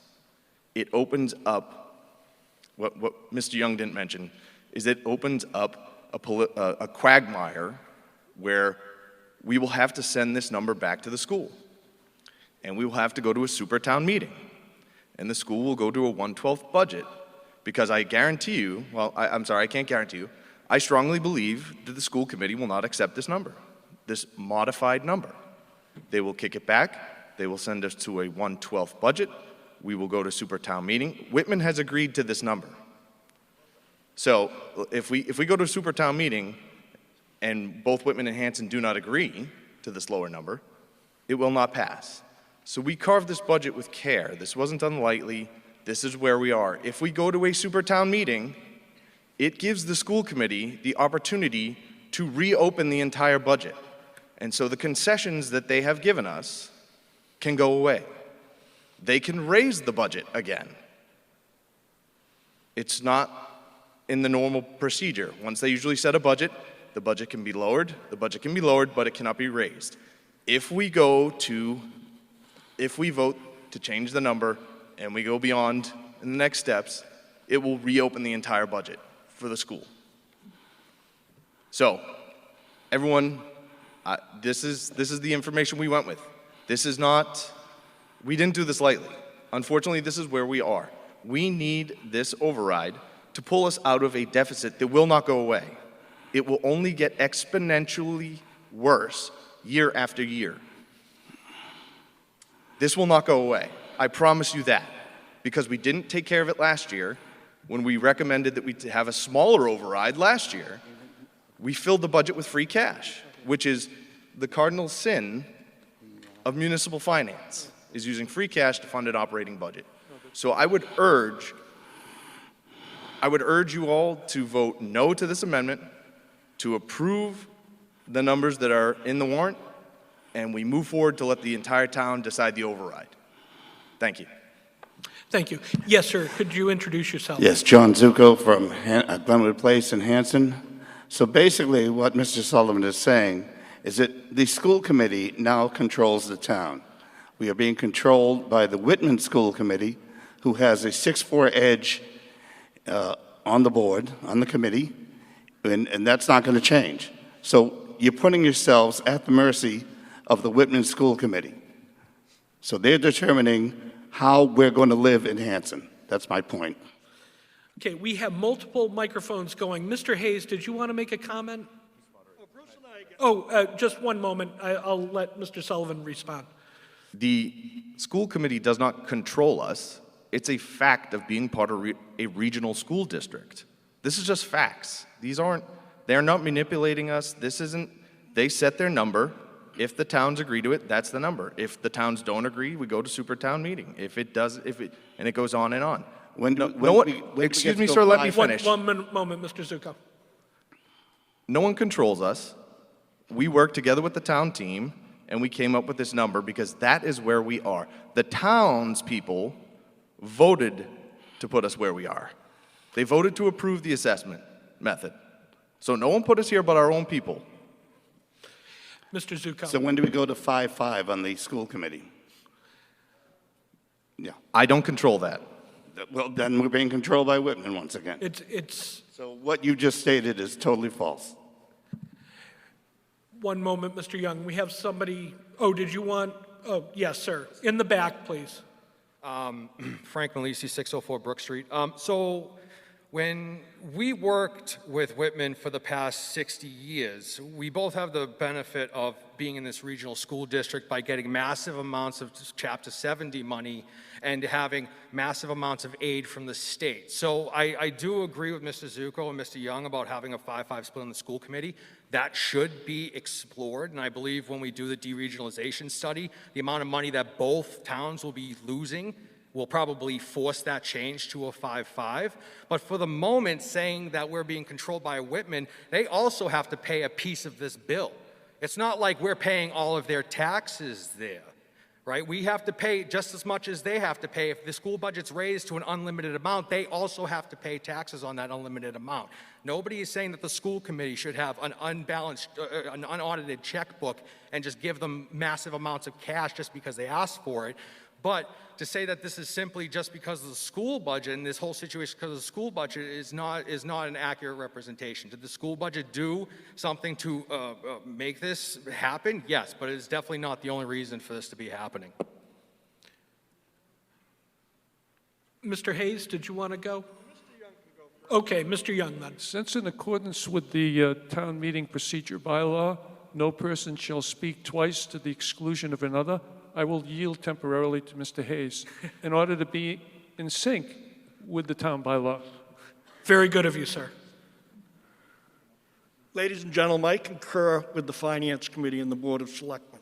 Speaker 6: it opens up, what Mr. Young didn't mention, is it opens up a quagmire where we will have to send this number back to the school. And we will have to go to a super town meeting. And the school will go to a 1/12 budget. Because I guarantee you, I can't guarantee you, I strongly believe that the school committee will not accept this number, this modified number. They will kick it back. They will send us to a 1/12 budget. We will go to super town meeting. Whitman has agreed to this number. So if we go to a super town meeting and both Whitman and Hanson do not agree to this lower number, it will not pass. So we carved this budget with care. This wasn't done lightly. This is where we are. If we go to a super town meeting, it gives the school committee the opportunity to reopen the entire budget. And so the concessions that they have given us can go away. They can raise the budget again. It's not in the normal procedure. Once they usually set a budget, the budget can be lowered, but it cannot be raised. If we vote to change the number and we go beyond in the next steps, it will reopen the entire budget for the school. So, everyone, this is the information we went with. We didn't do this lightly. Unfortunately, this is where we are. We need this override to pull us out of a deficit that will not go away. It will only get exponentially worse year after year. This will not go away. I promise you that. Because we didn't take care of it last year when we recommended that we have a smaller override last year. We filled the budget with free cash, which is the cardinal sin of municipal finance, is using free cash to fund an operating budget. So I would urge you all to vote no to this amendment, to approve the numbers that are in the warrant, and we move forward to let the entire town decide the override. Thank you.
Speaker 1: Thank you. Yes, sir. Could you introduce yourself?
Speaker 16: Yes, John Zucco from Glenwood Place in Hanson. So basically what Mr. Sullivan is saying is that the school committee now controls the town. We are being controlled by the Whitman School Committee, who has a 6-4 edge on the board, on the committee, and that's not going to change. So you're putting yourselves at the mercy of the Whitman School Committee. So they're determining how we're going to live in Hanson. That's my point.
Speaker 1: Okay, we have multiple microphones going. Mr. Hayes, did you want to make a comment? Just one moment. I'll let Mr. Sullivan respond.
Speaker 6: The school committee does not control us. It's a fact of being part of a regional school district. This is just facts. They're not manipulating us. They set their number. If the towns agree to it, that's the number. If the towns don't agree, we go to super town meeting. And it goes on and on. Excuse me, sir, let me finish.
Speaker 1: One moment, Mr. Zucco.
Speaker 6: No one controls us. We worked together with the town team, and we came up with this number because that is where we are. The townspeople voted to put us where we are. They voted to approve the assessment method. So no one put us here but our own people.
Speaker 1: Mr. Zucco.
Speaker 16: So when do we go to 5-5 on the school committee? Yeah.
Speaker 6: I don't control that.
Speaker 16: Well, then we're being controlled by Whitman once again. So what you just stated is totally false.
Speaker 1: One moment, Mr. Young. We have somebody. Did you want? Yes, sir. In the back, please.
Speaker 15: Frank Malisi, 604 Brook Street. So when we worked with Whitman for the past 60 years, we both have the benefit of being in this regional school district by getting massive amounts of Chapter 70 money and having massive amounts of aid from the state. So I do agree with Mr. Zucco and Mr. Young about having a 5-5 split on the school committee. That should be explored, and I believe when we do the deregionalization study, the amount of money that both towns will be losing will probably force that change to a 5-5. But for the moment, saying that we're being controlled by Whitman, they also have to pay a piece of this bill. It's not like we're paying all of their taxes there, right? We have to pay just as much as they have to pay. If the school budget's raised to an unlimited amount, they also have to pay taxes on that unlimited amount. Nobody is saying that the school committee should have an unbalanced, an unaudited checkbook and just give them massive amounts of cash just because they asked for it. But to say that this is simply just because of the school budget and this whole situation because of the school budget is not an accurate representation. Did the school budget do something to make this happen? Yes, but it is definitely not the only reason for this to be happening.
Speaker 1: Mr. Hayes, did you want to go? Okay, Mr. Young then.
Speaker 12: Since in accordance with the town meeting procedure bylaw, no person shall speak twice to the exclusion of another, I will yield temporarily to Mr. Hayes in order to be in sync with the town bylaw.
Speaker 1: Very good of you, sir.
Speaker 17: Ladies and gentlemen, I concur with the Finance Committee and the Board of Selectmen.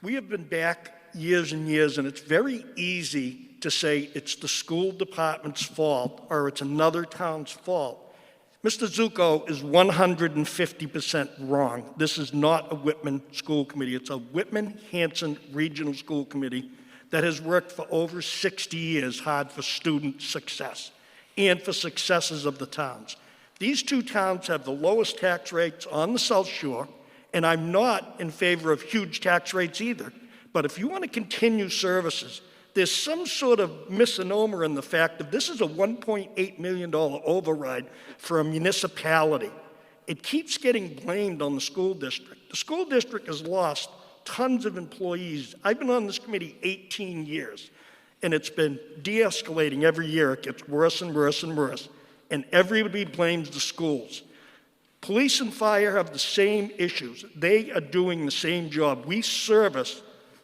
Speaker 17: We have been back years and years, and it's very easy to say it's the school department's fault or it's another town's fault. Mr. Zucco is 150% wrong. This is not a Whitman School Committee. It's a Whitman-Hanson Regional School Committee that has worked for over 60 years hard for student success and for successes of the towns. These two towns have the lowest tax rates on the South Shore, and I'm not in favor of huge tax rates either. But if you want to continue services, there's some sort of misnomer in the fact that this is a $1.8 million override for a municipality. It keeps getting blamed on the school district. The school district has lost tons of employees. I've been on this committee 18 years, and it's been de-escalating every year. It gets worse and worse and worse, and everybody blames the schools. Police and fire have the same issues. They are doing the same job. We service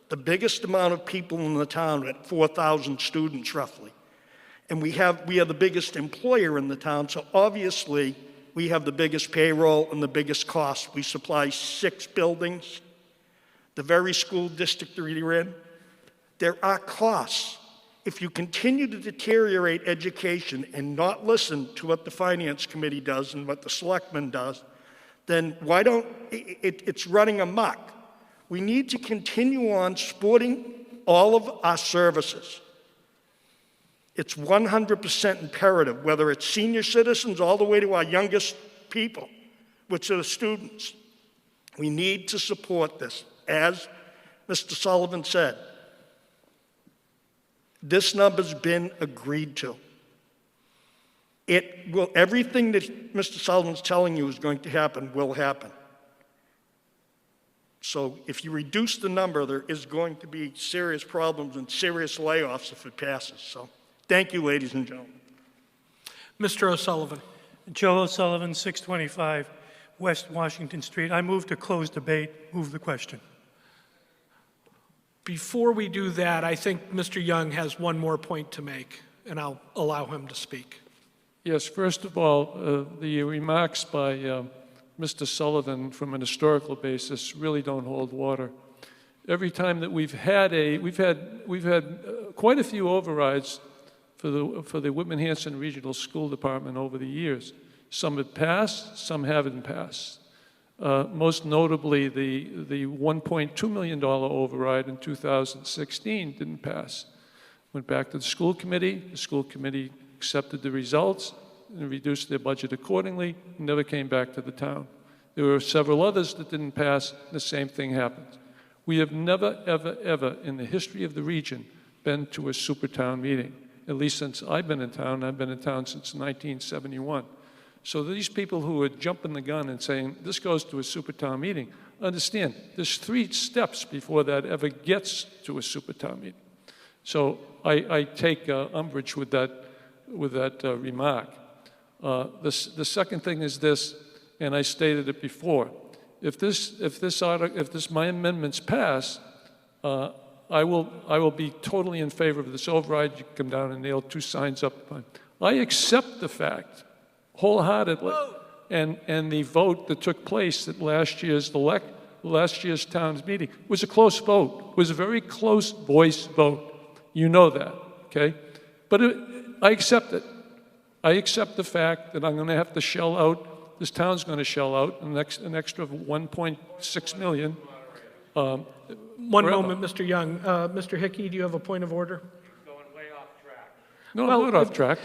Speaker 17: the biggest amount of people in the town at 4,000 students roughly. And we are the biggest employer in the town, so obviously we have the biggest payroll and the biggest costs. We supply 6 buildings, the very school district that we're in. There are costs. If you continue to deteriorate education and not listen to what the Finance Committee does and what the Selectmen does, then why don't, it's running amok. We need to continue on supporting all of our services. It's 100% imperative, whether it's senior citizens all the way to our youngest people, which are the students. We need to support this. As Mr. Sullivan said, this number's been agreed to. It will, everything that Mr. Sullivan's telling you is going to happen will happen. So if you reduce the number, there is going to be serious problems and serious layoffs if it passes. So thank you, ladies and gentlemen.
Speaker 1: Mr. O'Sullivan.
Speaker 18: Joe O'Sullivan, 625 West Washington Street. I move to close debate. Move the question.
Speaker 1: Before we do that, I think Mr. Young has one more point to make, and I'll allow him to speak.
Speaker 12: Yes, first of all, the remarks by Mr. Sullivan from an historical basis really don't hold water. Every time that we've had quite a few overrides for the Whitman-Hanson Regional School Department over the years. Some have passed, some haven't passed. Most notably, the $1.2 million override in 2016 didn't pass. Went back to the school committee accepted the results and reduced their budget accordingly, never came back to the town. There were several others that didn't pass, the same thing happened. We have never, ever, ever in the history of the region been to a super town meeting, at least since I've been in town. I've been in town since 1971. So these people who are jumping the gun and saying, this goes to a super town meeting, understand, there's 3 steps before that ever gets to a super town meeting. So I take umbrage with that remark. The second thing is this, and I stated it before. If my amendments pass, I will be totally in favor of this override. You can come down and nail 2 signs up. I accept the fact wholeheartedly, and the vote that took place at last year's town's meeting was a close vote. It was a very close voice vote. You know that, okay? But I accept it. I accept the fact that I'm going to have to shell out, this town's going to shell out an extra $1.6 million.
Speaker 1: One moment, Mr. Young. Mr. Hickey, do you have a point of order?
Speaker 3: You're going way off track.
Speaker 12: No, well, I'm not off track.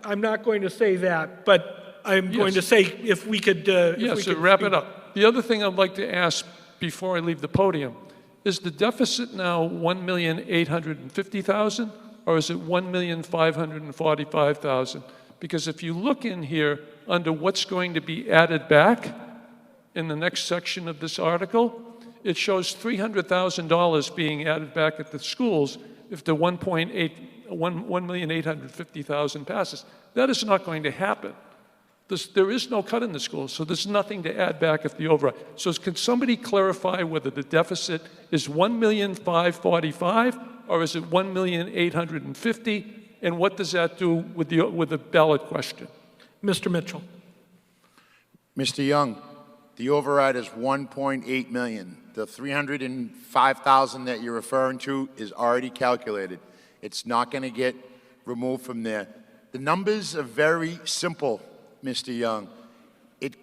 Speaker 1: I'm not going to say that, but I'm going to say if we could...
Speaker 12: wrap it up. The other thing I'd like to ask before I leave the podium, is the deficit now $1,850,000 or is it $1,545,000? Because if you look in here under what's going to be added back in the next section of this article, it shows $300,000 being added back at the schools if the $1,850,000 passes. That is not going to happen. There is no cut in the schools, so there's nothing to add back if the override. So can somebody clarify whether the deficit is $1,545,000 or is it $1,850,000? And what does that do with the ballot question?
Speaker 1: Mr. Mitchell.
Speaker 2: Mr. Young, the override is $1.8 million. The $305,000 that you're referring to is already calculated. It's not going to get removed from there. The numbers are very simple, Mr. Young.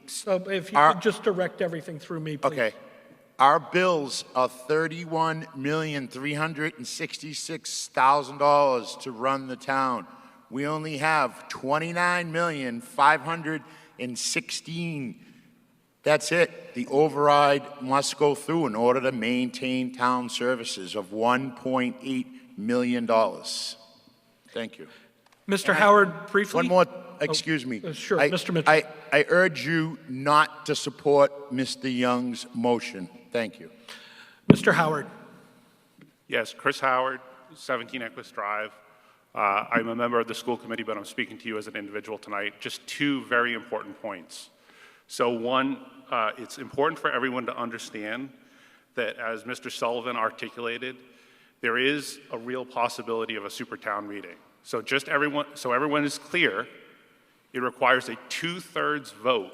Speaker 1: So if you could just direct everything through me, please.
Speaker 2: Okay. Our bills are $31,366,000 to run the town. We only have $29,516,000. That's it. The override must go through in order to maintain town services of $1.8 million. Thank you.
Speaker 1: Mr. Howard, briefly.
Speaker 2: One more, excuse me.
Speaker 1: Sure, Mr. Mitchell.
Speaker 2: I urge you not to support Mr. Young's motion. Thank you.
Speaker 1: Mr. Howard.
Speaker 3: Yes, Chris Howard, 17 Equus Drive. I'm a member of the school committee, but I'm speaking to you as an individual tonight. Just two very important points. So one, it's important for everyone to understand that, as Mr. Sullivan articulated, there is a real possibility of a super town meeting. So everyone is clear, it requires a 2/3 vote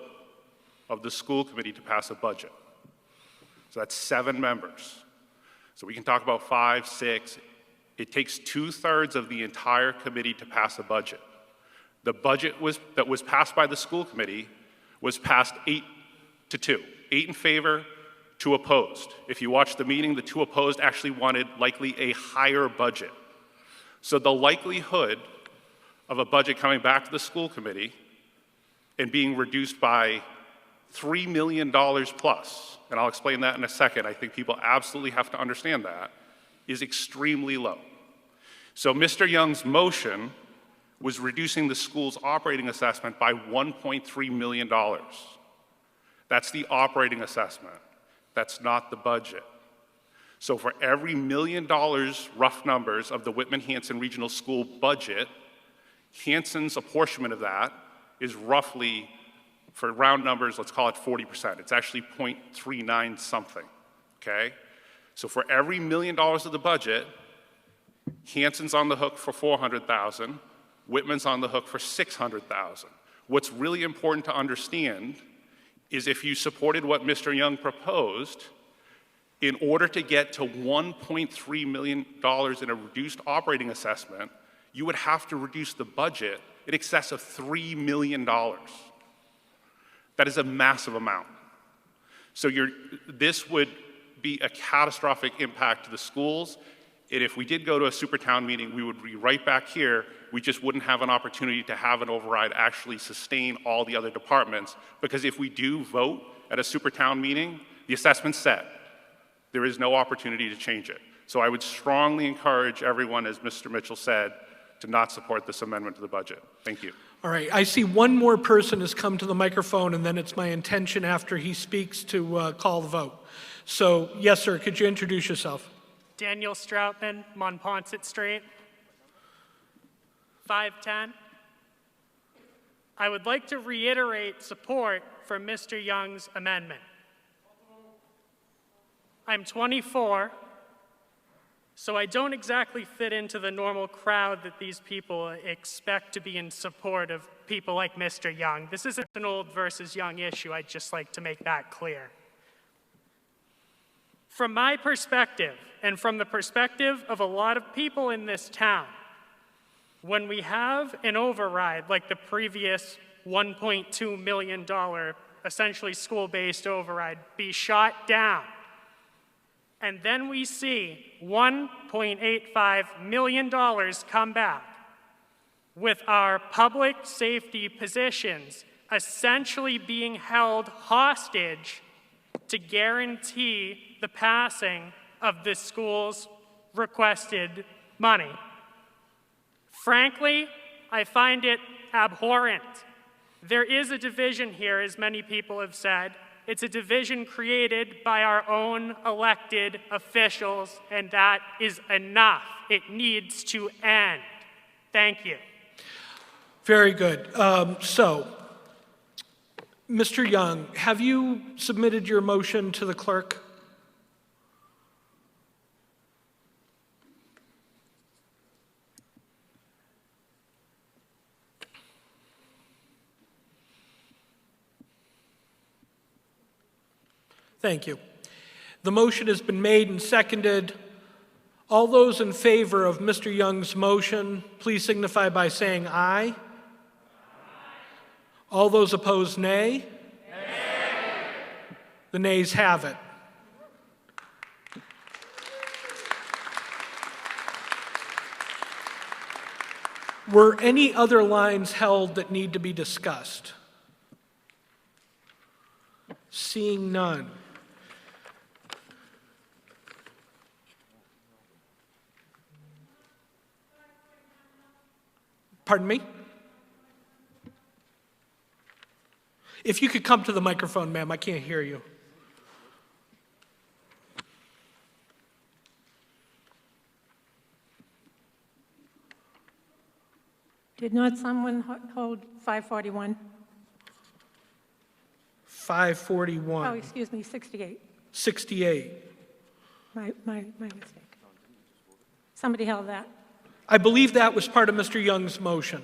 Speaker 3: of the school committee to pass a budget. So that's 7 members. So we can talk about 5, 6. It takes 2/3 of the entire committee to pass a budget. The budget that was passed by the school committee was passed 8-2. 8 in favor, 2 opposed. If you watch the meeting, the 2 opposed actually wanted likely a higher budget. So the likelihood of a budget coming back to the school committee and being reduced by $3 million plus, and I'll explain that in a second, I think people absolutely have to understand that, is extremely low. So Mr. Young's motion was reducing the school's operating assessment by $1.3 million. That's the operating assessment. That's not the budget. So for every $1 million, rough numbers, of the Whitman-Hanson Regional School budget, Hanson's apportionment of that is roughly, for round numbers, let's call it 40%. It's actually 0.39 something, okay? So for every $1 million of the budget, Hanson's on the hook for $400,000, Whitman's on the hook for $600,000. What's really important to understand is if you supported what Mr. Young proposed, in order to get to $1.3 million in a reduced operating assessment, you would have to reduce the budget in excess of $3 million. That is a massive amount. So this would be a catastrophic impact to the schools. And if we did go to a super town meeting, we would be right back here. We just wouldn't have an opportunity to have an override actually sustain all the other departments. Because if we do vote at a super town meeting, the assessment's set. There is no opportunity to change it. So I would strongly encourage everyone, as Mr. Mitchell said, to not support this amendment to the budget. Thank you.
Speaker 1: All right, I see one more person has come to the microphone, and then it's my intention after he speaks to call the vote. So, yes, sir, could you introduce yourself?
Speaker 19: Daniel Stroutman, Monpont Street, 510. I would like to reiterate support for Mr. Young's amendment. I'm 24, so I don't exactly fit into the normal crowd that these people expect to be in support of people like Mr. Young. This isn't an old versus young issue. I'd just like to make that clear. From my perspective, and from the perspective of a lot of people in this town, when we have an override like the previous $1.2 million, essentially school-based override, be shot down, and then we see $1.85 million come back with our public safety positions essentially being held hostage to guarantee the passing of the school's requested money. Frankly, I find it abhorrent. There is a division here, as many people have said. It's a division created by our own elected officials, and that is enough. It needs to end. Thank you.
Speaker 1: Very good. So, Mr. Young, have you submitted your motion to the clerk? Thank you. The motion has been made and seconded. All those in favor of Mr. Young's motion, please signify by saying aye. All those opposed, nay. Nay. The nays have it. Were any other lines held that need to be discussed? Seeing none. Pardon me? If you could come to the microphone, ma'am, I can't hear you.
Speaker 13: Did not someone hold 541?
Speaker 1: 541.
Speaker 13: Oh, excuse me, 68.
Speaker 1: 68.
Speaker 13: My mistake. Somebody held that.
Speaker 1: I believe that was part of Mr. Young's motion.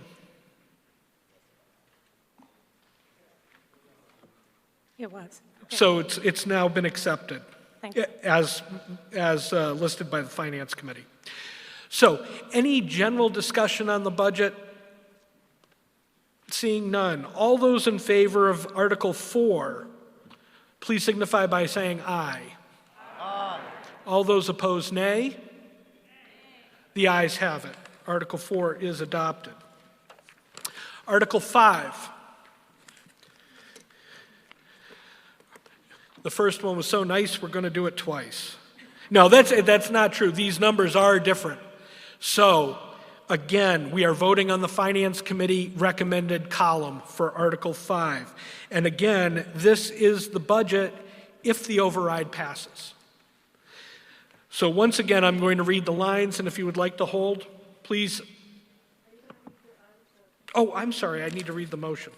Speaker 13: It was. Okay.
Speaker 1: So it's now been accepted
Speaker 13: Thank you.
Speaker 1: as listed by the Finance Committee. So any general discussion on the budget? Seeing none. All those in favor of Article 4, please signify by saying aye. Aye. All those opposed, nay. The ayes have it. Article 4 is adopted. Article 5. The first one was so nice, we're going to do it twice. No, that's not true. These numbers are different. So, again, we are voting on the Finance Committee recommended column for Article 5. And again, this is the budget if the override passes. So once again, I'm going to read the lines, and if you would like to hold, please. Oh, I'm sorry, I need to read the motion.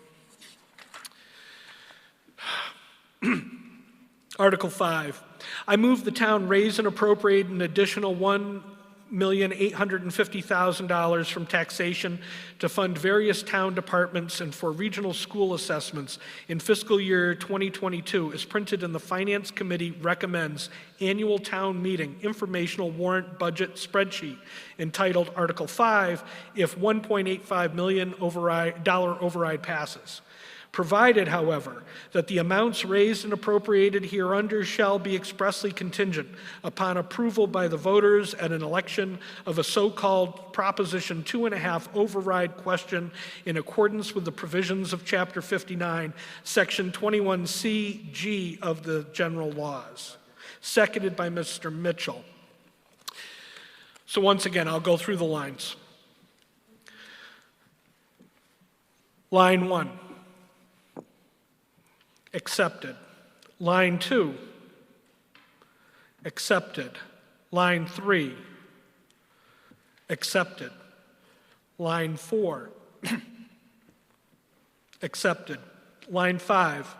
Speaker 1: Article 5. I move the town raise and appropriate an additional $1,850,000 from taxation to fund various town departments and for regional school assessments in fiscal year 2022 as printed in the Finance Committee recommends annual town meeting informational warrant budget spreadsheet entitled Article 5 if $1.85 million override passes. Provided, however, that the amounts raised and appropriated hereunder shall be expressly contingent upon approval by the voters at an election of a so-called Proposition 2.5 override question in accordance with the provisions of Chapter 59, Section 21C(G) of the general laws. Seconded by Mr. Mitchell. So once again, I'll go through the lines. Line 1. Accepted. Line 2, accepted. Line 3, accepted. Line 4, accepted. Line 5,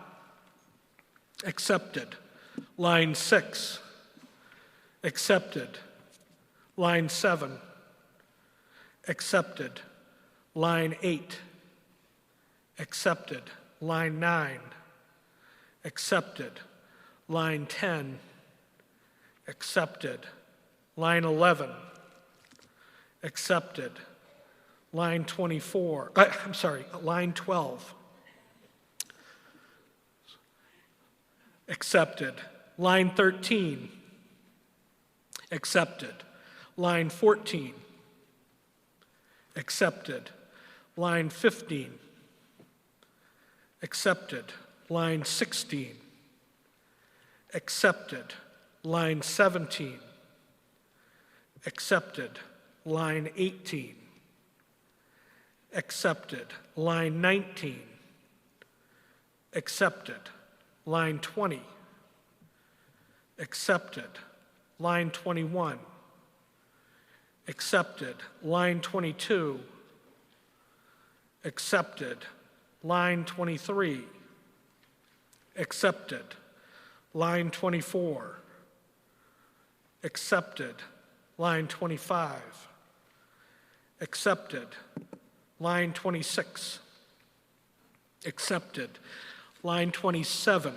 Speaker 1: accepted. Line 6, accepted. Line 7, accepted. Line 8, accepted. Line 9, accepted. Line 10, accepted. Line 11, accepted. Line 24, line 12, accepted. Line 13, accepted. Line 14, accepted. Line 15, accepted. Line 16, accepted. Line 17, accepted. Line 18, accepted. Line 19, accepted. Line 20, accepted. Line 21, accepted. Line 22, accepted. Line 23, accepted. Line 24, accepted. Line 25, accepted. Line 26, accepted. Line 27,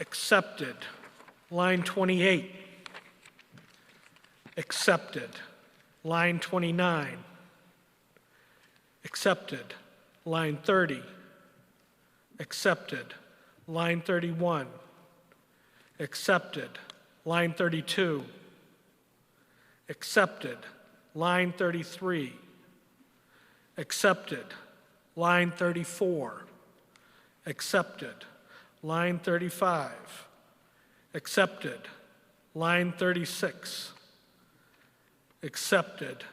Speaker 1: accepted. Line 28, accepted. Line 29, accepted. Line 30, accepted. Line 31, accepted. Line 32, accepted. Line 33, accepted. Line 34, accepted. Line 35, accepted. Line 36, accepted.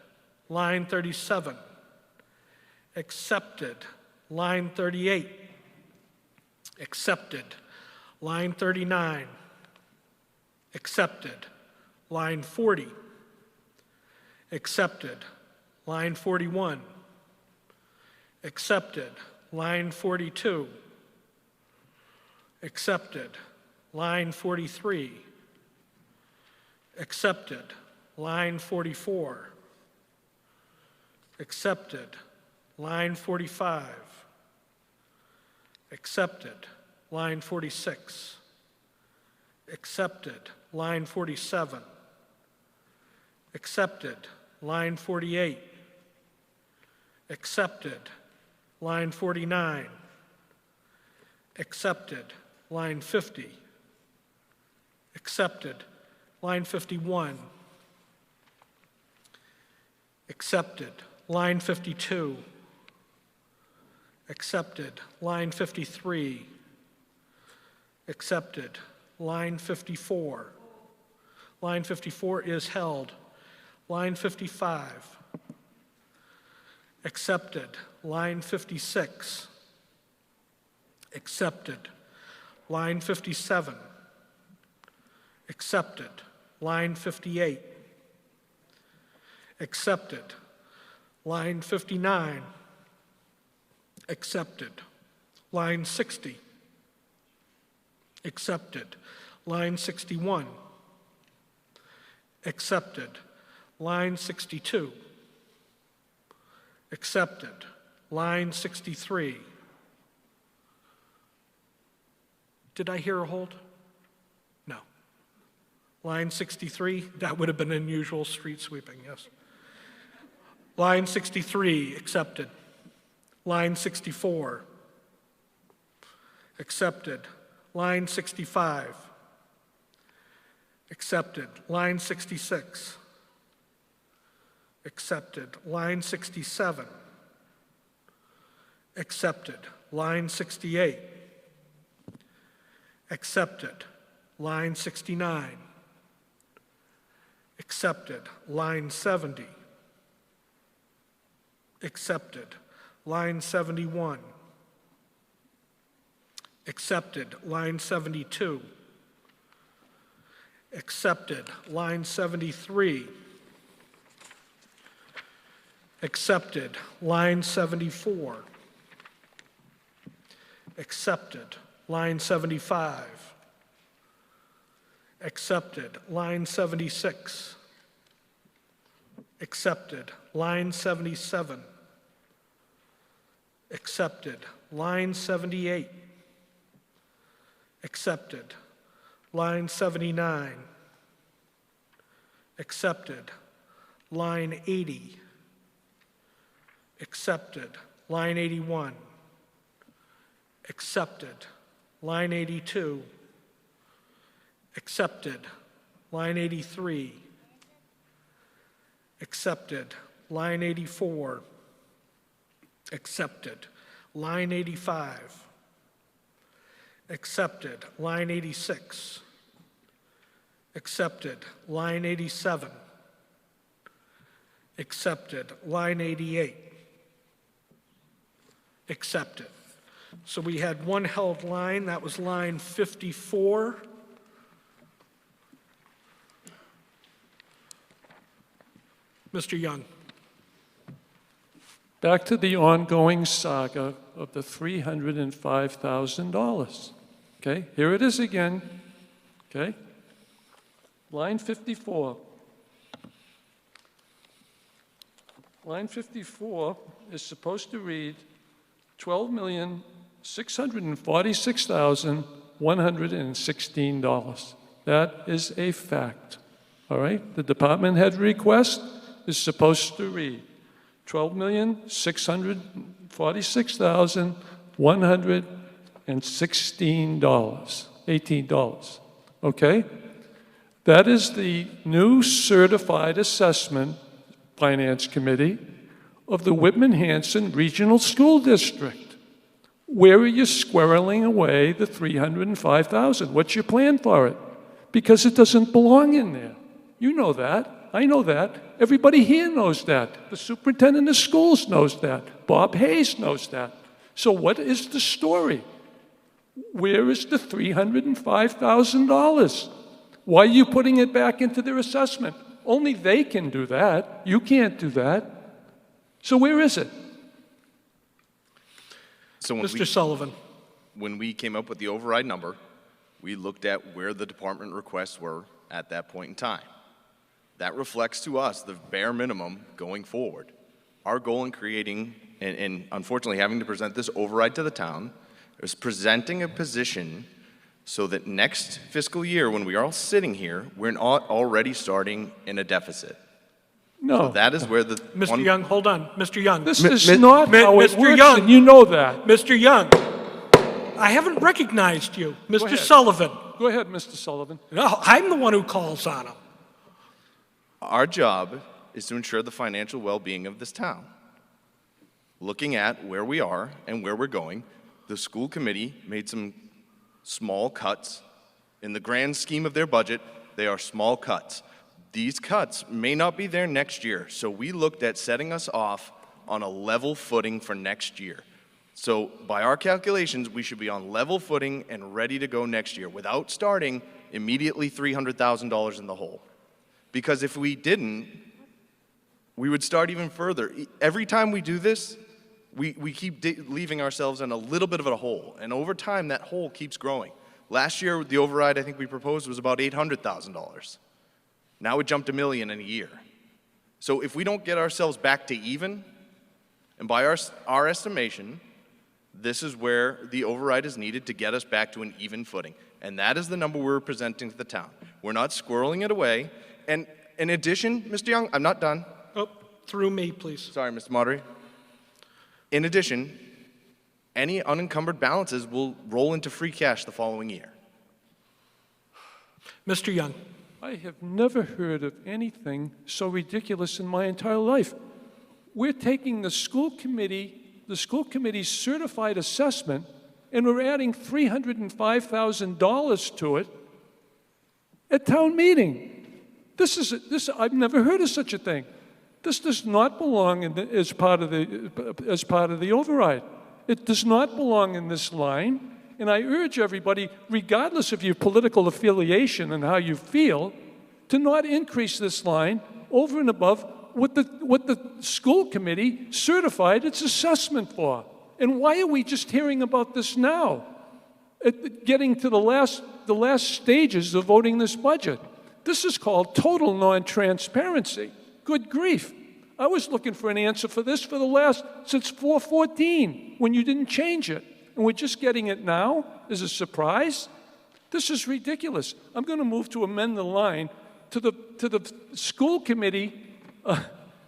Speaker 1: Line 37, accepted. Line 38, accepted. Line 39, accepted. Line 40, accepted. Line 41, accepted. Line 42, accepted. Line 43, accepted. Line 44, accepted. Line 45, accepted. Line 46, accepted. Line 47, accepted. Line 48, accepted. Line 49, accepted. Line 50, accepted. Line 51, accepted. Line 52, accepted. Line 53, accepted. Line 54. Line 54 is held. Line 55, accepted. Line 56, accepted. Line 57, accepted. Line 58, accepted. Line 59, accepted. Line 60, accepted. Line 61, accepted. Line 62, accepted. Line 63. Did I hear a hold? No. Line 63, that would have been unusual street sweeping, yes. Line 63, accepted. Line 64, accepted. Line 65, accepted. Line 66, accepted. Line 67, accepted. Line 68, accepted. Line 69, accepted. Line 70, accepted. Line 71, accepted. Line 72, accepted. Line 73, accepted. Line 74, accepted. Line 75, accepted. Line 76, accepted. Line 77, accepted. Line 78, accepted. Line 79, accepted. Line 80, accepted. Line 81, accepted. Line 82, accepted. Line 83, accepted. Line 84, accepted. Line 85, accepted. Line 86, accepted. Line 87, accepted. Line 88, accepted. So we had one held line, that was line 54. Mr. Young.
Speaker 12: Back to the ongoing saga of the $305,000. Okay, here it is again. Okay, line 54. Line 54 is supposed to read $12,646,116. That is a fact. All right? The department head request is supposed to read $12,646,116. $18. Okay? That is the new certified assessment finance committee of the Whitman-Hanson Regional School District. Where are you squirreling away the $305,000? What's your plan for it? Because it doesn't belong in there. You know that. I know that. Everybody here knows that. The superintendent of schools knows that. Bob Hayes knows that. So what is the story? Where is the $305,000? Why are you putting it back into their assessment? Only they can do that. You can't do that. So where is it?
Speaker 6: So
Speaker 1: Mr. Sullivan.
Speaker 6: When we came up with the override number, we looked at where the department requests were at that point in time. That reflects to us the bare minimum going forward. Our goal in creating, and unfortunately having to present this override to the town, is presenting a position so that next fiscal year, when we are all sitting here, we're not already starting in a deficit.
Speaker 12: No.
Speaker 6: So that is where the...
Speaker 1: Mr. Young, hold on. Mr. Young.
Speaker 12: This is not how it
Speaker 1: Mr.
Speaker 12: works,
Speaker 1: Young.
Speaker 12: and you know that.
Speaker 1: Mr. Young, I haven't recognized you. Mr.
Speaker 12: ahead.
Speaker 1: Sullivan.
Speaker 12: Go ahead, Mr. Sullivan.
Speaker 1: No, I'm the one who calls on him.
Speaker 6: Our job is to ensure the financial well-being of this town. Looking at where we are and where we're going, the school committee made some small cuts. In the grand scheme of their budget, they are small cuts. These cuts may not be there next year, so we looked at setting us off on a level footing for next year. So by our calculations, we should be on level footing and ready to go next year without starting immediately $300,000 in the hole. Because if we didn't, we would start even further. Every time we do this, we keep leaving ourselves in a little bit of a hole, and over time, that hole keeps growing. Last year, the override I think we proposed was about $800,000. Now it jumped $1 million in a year. So if we don't get ourselves back to even, and by our estimation, this is where the override is needed to get us back to an even footing. And that is the number we're presenting to the town. We're not squirreling it away. And in addition, Mr. Young, I'm not done.
Speaker 1: Oh, through me, please.
Speaker 6: Sorry, Mr. Moderator. In addition, any unencumbered balances will roll into free cash the following year.
Speaker 1: Mr. Young.
Speaker 12: I have never heard of anything so ridiculous in my entire life. We're taking the school committee's certified assessment, and we're adding $305,000 to it at town meeting. I've never heard of such a thing. This does not belong as part of the override. It does not belong in this line. And I urge everybody, regardless of your political affiliation and how you feel, to not increase this line over and above what the school committee certified its assessment for. And why are we just hearing about this now, getting to the last stages of voting this budget? This is called total non-transparency. Good grief. I was looking for an answer for this since 4/14, when you didn't change it. And we're just getting it now as a surprise? This is ridiculous. I'm going to move to amend the line to the school committee,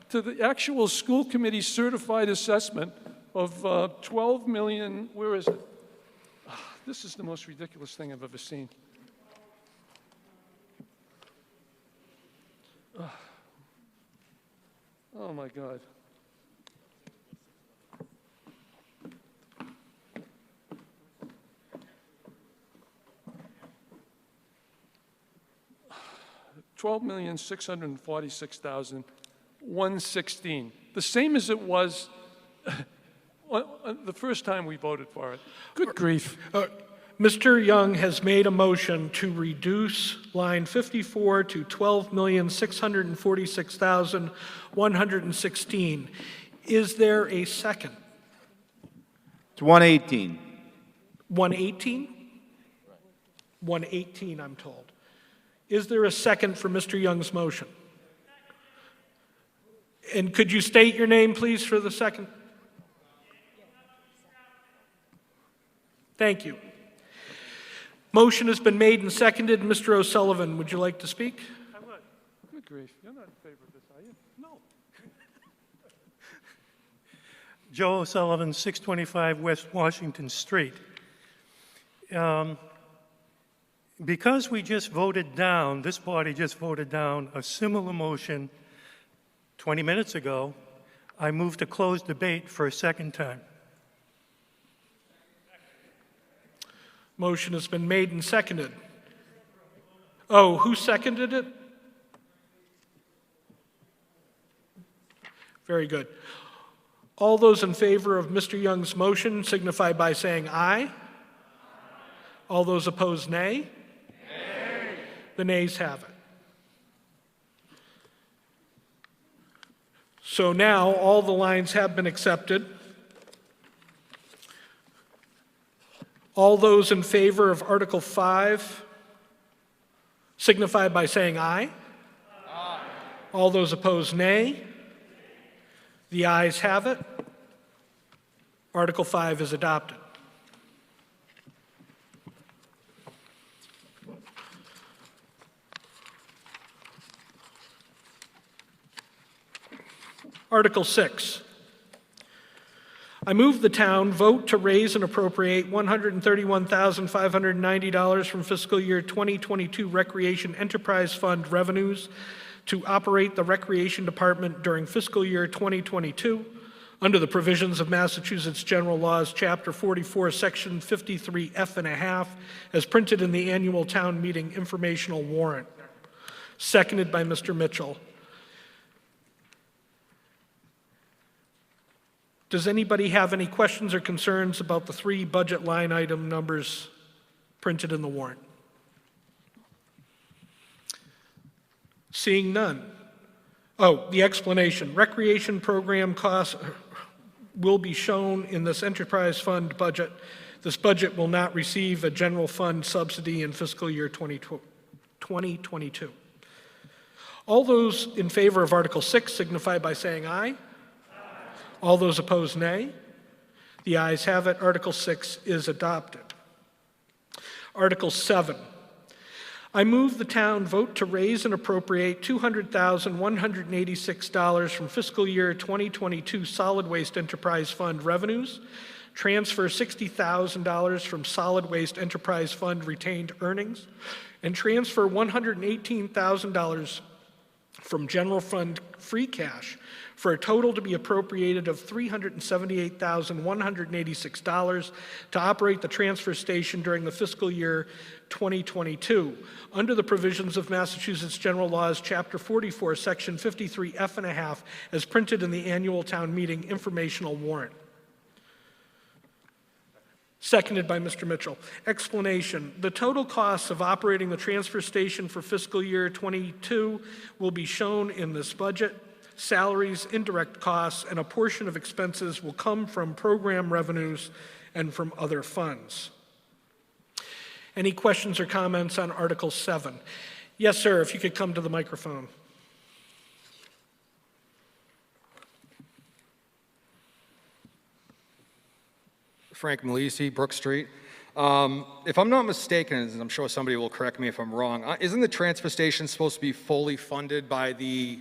Speaker 12: to the actual school committee certified assessment of 12 million, where is it? This is the most ridiculous thing I've ever seen. Oh my God. $12,646,116. The same as it was the first time we voted for it. Good grief.
Speaker 1: Mr. Young has made a motion to reduce line 54 to $12,646,116. Is there a second?
Speaker 5: It's 118.
Speaker 1: 118? 118, I'm told. Is there a second for Mr. Young's motion? And could you state your name, please, for the second? Thank you. Motion has been made and seconded. Mr. O'Sullivan, would you like to speak?
Speaker 12: I would. Good grief. You're not in favor of this, are you? No.
Speaker 18: Joe O'Sullivan, 625 West Washington Street. Because we just voted down, this body just voted down a similar motion 20 minutes ago, I move to close debate for a second time.
Speaker 1: Motion has been made and seconded. Oh, who seconded it? Very good. All those in favor of Mr. Young's motion signify by saying aye. All those opposed, nay. Nay. The nays have it. So now all the lines have been accepted. All those in favor of Article 5 signify by saying aye. Aye. All those opposed, nay. The ayes have it. Article 5 is adopted. Article 6. I move the town vote to raise and appropriate $131,590 from fiscal year 2022 Recreation Enterprise Fund revenues to operate the Recreation Department during fiscal year 2022 under the provisions of Massachusetts General Laws, Chapter 44, Section 53F1/2, as printed in the annual town meeting informational warrant. Seconded by Mr. Mitchell. Does anybody have any questions or concerns about the three budget line item numbers printed in the warrant? Seeing none. Oh, the explanation. Recreation program costs will be shown in this enterprise fund budget. This budget will not receive a general fund subsidy in fiscal year 2022. All those in favor of Article 6 signify by saying aye. All those opposed, nay. The ayes have it. Article 6 is adopted. Article 7. I move the town vote to raise and appropriate $200,186 from fiscal year 2022 Solid Waste Enterprise Fund revenues, transfer $60,000 from Solid Waste Enterprise Fund retained earnings, and transfer $118,000 from general fund free cash for a total to be appropriated of $378,186 to operate the transfer station during the fiscal year 2022 under the provisions of Massachusetts General Laws, Chapter 44, Section 53F1/2, as printed in the annual town meeting informational warrant. Seconded by Mr. Mitchell. Explanation. The total costs of operating the transfer station for fiscal year 22 will be shown in this budget. Salaries, indirect costs, and a portion of expenses will come from program revenues and from other funds. Any questions or comments on Article 7? Yes, sir, if you could come to the microphone.
Speaker 15: Frank Malisi, Brook Street. If I'm not mistaken, and I'm sure somebody will correct me if I'm wrong, isn't the transfer station supposed to be fully funded by the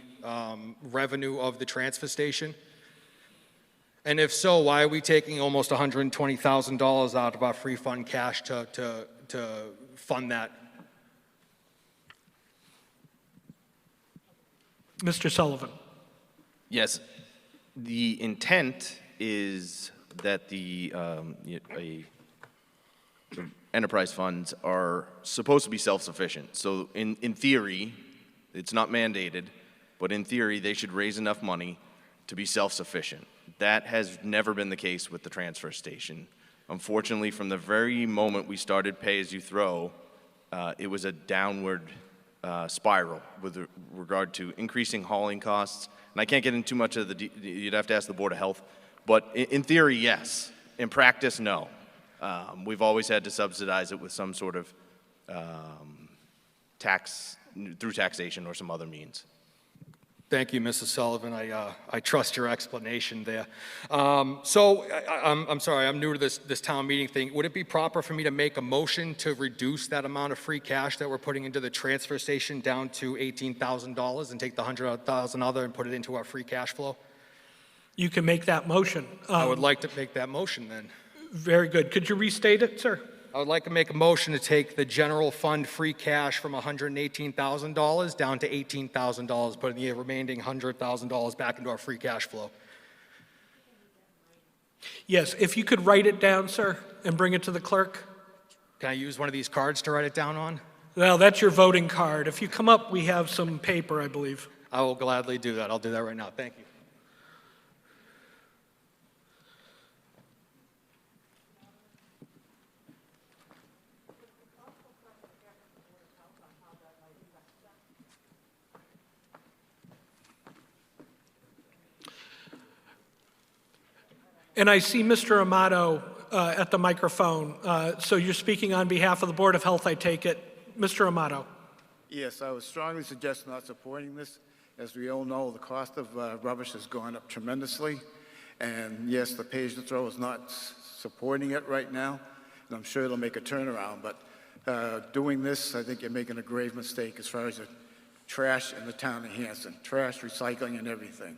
Speaker 15: revenue of the transfer station? And if so, why are we taking almost $120,000 out of our free fund cash to fund that?
Speaker 1: Mr. Sullivan.
Speaker 6: Yes, the intent is that the enterprise funds are supposed to be self-sufficient. So in theory, it's not mandated, but in theory, they should raise enough money to be self-sufficient. That has never been the case with the transfer station. Unfortunately, from the very moment we started pay-as-you-throw, it was a downward spiral with regard to increasing hauling costs. And I can't get into too much of you'd have to ask the Board of Health. But in theory, yes. In practice, no. We've always had to subsidize it with some sort of tax, through taxation or some other means.
Speaker 15: Thank you, Mrs. Sullivan. I trust your explanation there. I'm sorry, I'm new to this town meeting thing. Would it be proper for me to make a motion to reduce that amount of free cash that we're putting into the transfer station down to $18,000 and take the $100,000 other and put it into our free cash flow?
Speaker 1: You can make that motion.
Speaker 15: I would like to make that motion then.
Speaker 1: Very good. Could you restate it, sir?
Speaker 15: I would like to make a motion to take the general fund free cash from $118,000 down to $18,000, putting the remaining $100,000 back into our free cash flow.
Speaker 1: Yes, if you could write it down, sir, and bring it to the clerk.
Speaker 15: Can I use one of these cards to write it down on?
Speaker 1: Well, that's your voting card. If you come up, we have some paper, I believe.
Speaker 15: I will gladly do that. I'll do that right now. Thank you.
Speaker 1: And I see Mr. Amato at the microphone. So you're speaking on behalf of the Board of Health, I take it. Mr. Amato.
Speaker 20: Yes, I would strongly suggest not supporting this. As we all know, the cost of rubbish has gone up tremendously. And yes, the page to throw is not supporting it right now. And I'm sure it'll make a turnaround. But doing this, I think you're making a grave mistake as far as the trash in the town of Hanson. Trash, recycling, and everything.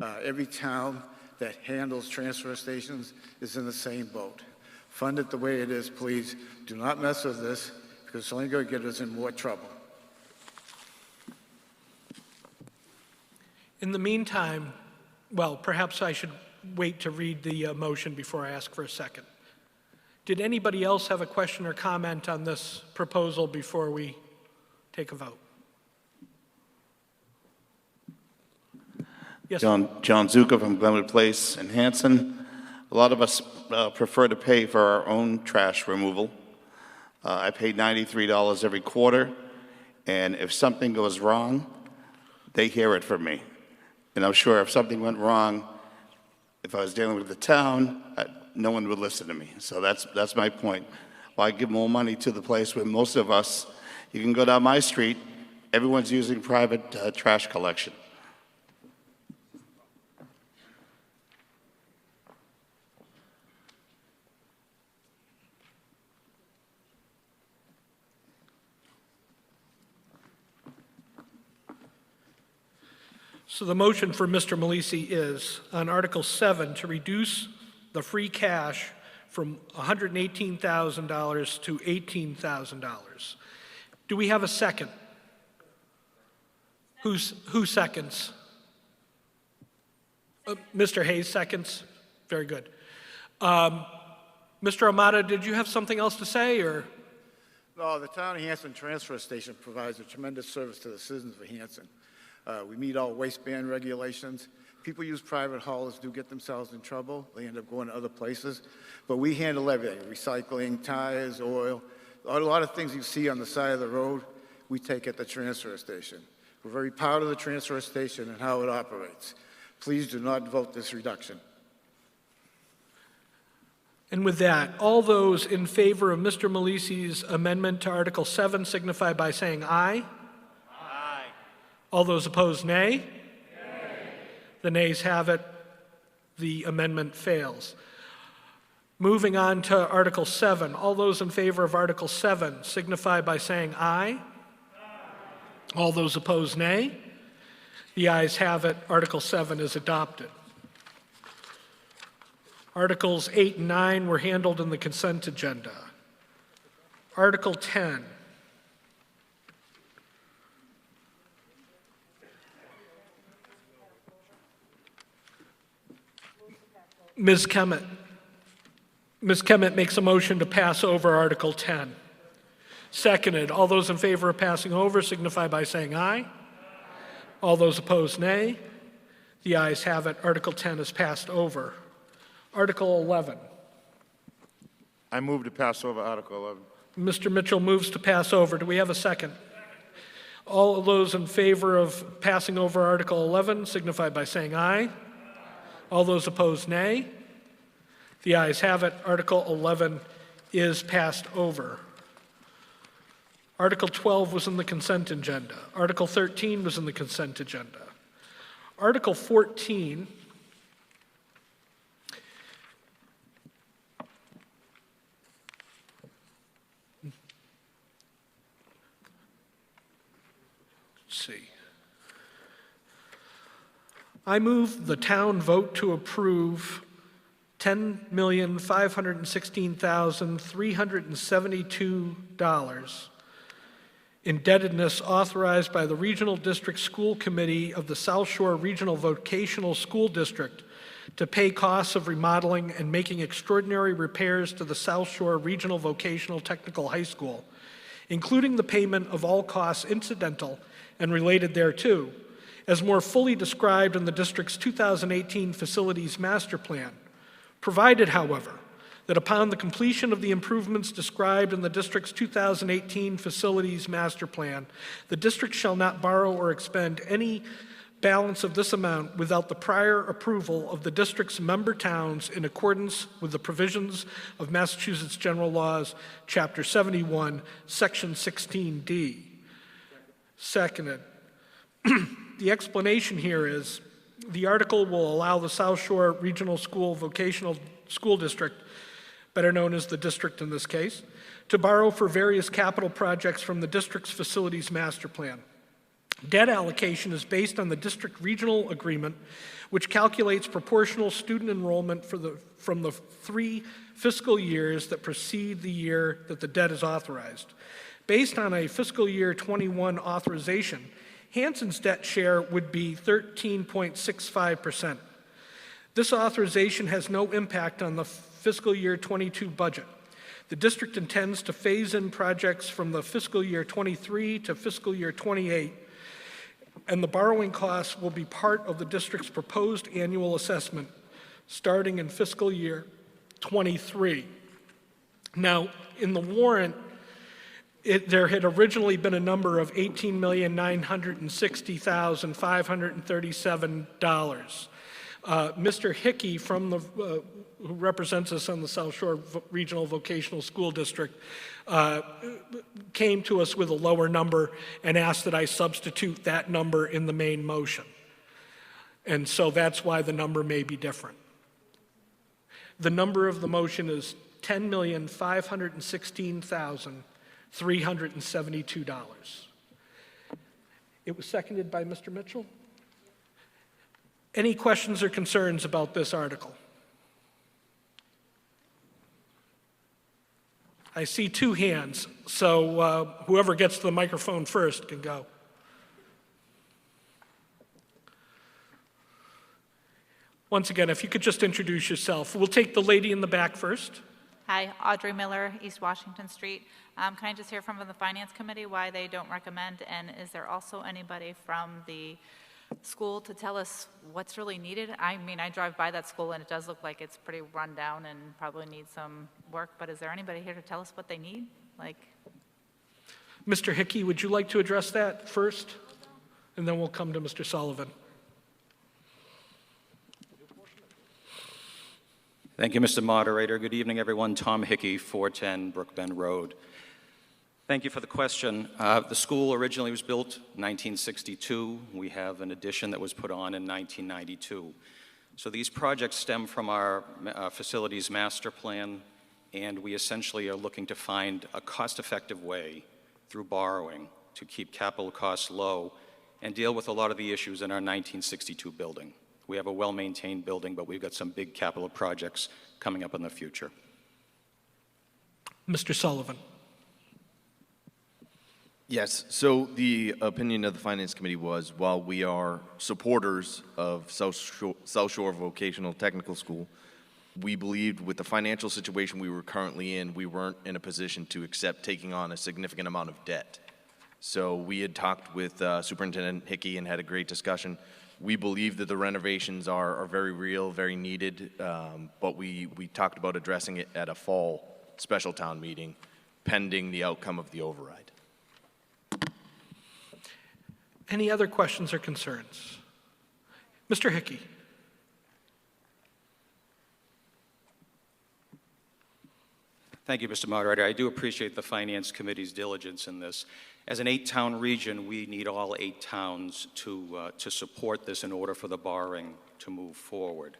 Speaker 20: Every town that handles transfer stations is in the same boat. Fund it the way it is, please. Do not mess with this, because it's only going to get us in more trouble.
Speaker 1: In the meantime, well, perhaps I should wait to read the motion before I ask for a second. Did anybody else have a question or comment on this proposal before we take a vote? Yes.
Speaker 16: John Zucker from Glenwood Place in Hanson. A lot of us prefer to pay for our own trash removal. I pay $93 every quarter, and if something goes wrong, they hear it from me. And I'm sure if something went wrong, if I was dealing with the town, no one would listen to me. So that's my point. Why give more money to the place where most of us, you can go down my street, everyone's using private trash collection.
Speaker 1: So the motion for Mr. Malisi is on Article 7 to reduce the free cash from $118,000 to $18,000. Do we have a second? Who seconds? Mr. Hayes seconds. Very good. Mr. Amata, did you have something else to say, or?
Speaker 20: No, the town of Hanson transfer station provides a tremendous service to the citizens of Hanson. We meet all waistband regulations. People use private haulers, do get themselves in trouble. They end up going to other places. But we handle everything, recycling, tires, oil. A lot of things you see on the side of the road, we take at the transfer station. We're very proud of the transfer station and how it operates. Please do not vote this reduction.
Speaker 1: And with that, all those in favor of Mr. Malisi's amendment to Article 7 signify by saying aye. Aye. All those opposed, nay. Nay. The nays have it. The amendment fails. Moving on to Article 7, all those in favor of Article 7 signify by saying aye. Aye. All those opposed, nay. The ayes have it. Article 7 is adopted. Articles 8 and 9 were handled in the consent agenda. Article 10. Ms. Kemet. Ms. Kemet makes a motion to pass over Article 10. Seconded. All those in favor of passing over signify by saying aye. All those opposed, nay. The ayes have it. Article 10 is passed over. Article 11.
Speaker 2: I move to pass over Article 11.
Speaker 1: Mr. Mitchell moves to pass over. Do we have a second? All of those in favor of passing over Article 11 signify by saying aye. All those opposed, nay. The ayes have it. Article 11 is passed over. Article 12 was in the consent agenda. Article 13 was in the consent agenda. Article 14 I move the town vote to approve $10,516,372 indebtedness authorized by the Regional District School Committee of the South Shore Regional Vocational School District to pay costs of remodeling and making extraordinary repairs to the South Shore Regional Vocational Technical High School, including the payment of all costs incidental and related thereto, as more fully described in the district's 2018 Facilities Master Plan, provided, however, that upon the completion of the improvements described in the district's 2018 Facilities Master Plan, the district shall not borrow or expend any balance of this amount without the prior approval of the district's member towns in accordance with the provisions of Massachusetts General Laws, Chapter 71, Section 16D. Seconded. The explanation here is the article will allow the South Shore Regional School Vocational School District, better known as the district in this case, to borrow for various capital projects from the district's Facilities Master Plan. Debt allocation is based on the district regional agreement, which calculates proportional student enrollment from the 3 fiscal years that precede the year that the debt is authorized. Based on a fiscal year 21 authorization, Hanson's debt share would be 13.65%. This authorization has no impact on the fiscal year 22 budget. The district intends to phase in projects from the fiscal year 23 to fiscal year 28, and the borrowing costs will be part of the district's proposed annual assessment starting in fiscal year 23. Now, in the warrant, there had originally been a number of $18,960,537. Mr. Hickey, who represents us on the South Shore Regional Vocational School District, came to us with a lower number and asked that I substitute that number in the main motion. And so that's why the number may be different. The number of the motion is $10,516,372. It was seconded by Mr. Mitchell. Any questions or concerns about this article? I see 2 hands, so whoever gets to the microphone first can go. Once again, if you could just introduce yourself. We'll take the lady in the back first.
Speaker 21: Hi, Audrey Miller, East Washington Street. Can I just hear from the Finance Committee why they don't recommend, and is there also anybody from the school to tell us what's really needed? I mean, I drive by that school and it does look like it's pretty run down and probably needs some work, but is there anybody here to tell us what they need?
Speaker 1: Mr. Hickey, would you like to address that first? And then we'll come to Mr. Sullivan.
Speaker 22: Thank you, Mr. Moderator. Good evening, everyone. Tom Hickey, 410 Brookbend Road. Thank you for the question. The school originally was built in 1962. We have an addition that was put on in 1992. So these projects stem from our facilities master plan, and we essentially are looking to find a cost-effective way through borrowing to keep capital costs low and deal with a lot of the issues in our 1962 building. We have a well-maintained building, but we've got some big capital projects coming up in the future.
Speaker 1: Mr. Sullivan.
Speaker 6: Yes, so the opinion of the Finance Committee was, while we are supporters of South Shore Vocational Technical School, we believed with the financial situation we were currently in, we weren't in a position to accept taking on a significant amount of debt. So we had talked with Superintendent Hickey and had a great discussion. We believe that the renovations are very real, very needed, but we talked about addressing it at a fall special town meeting, pending the outcome of the override.
Speaker 1: Any other questions or concerns? Mr. Hickey.
Speaker 22: Thank you, Mr. Moderator. I do appreciate the Finance Committee's diligence in this. As an 8-town region, we need all 8 towns to support this in order for the borrowing to move forward.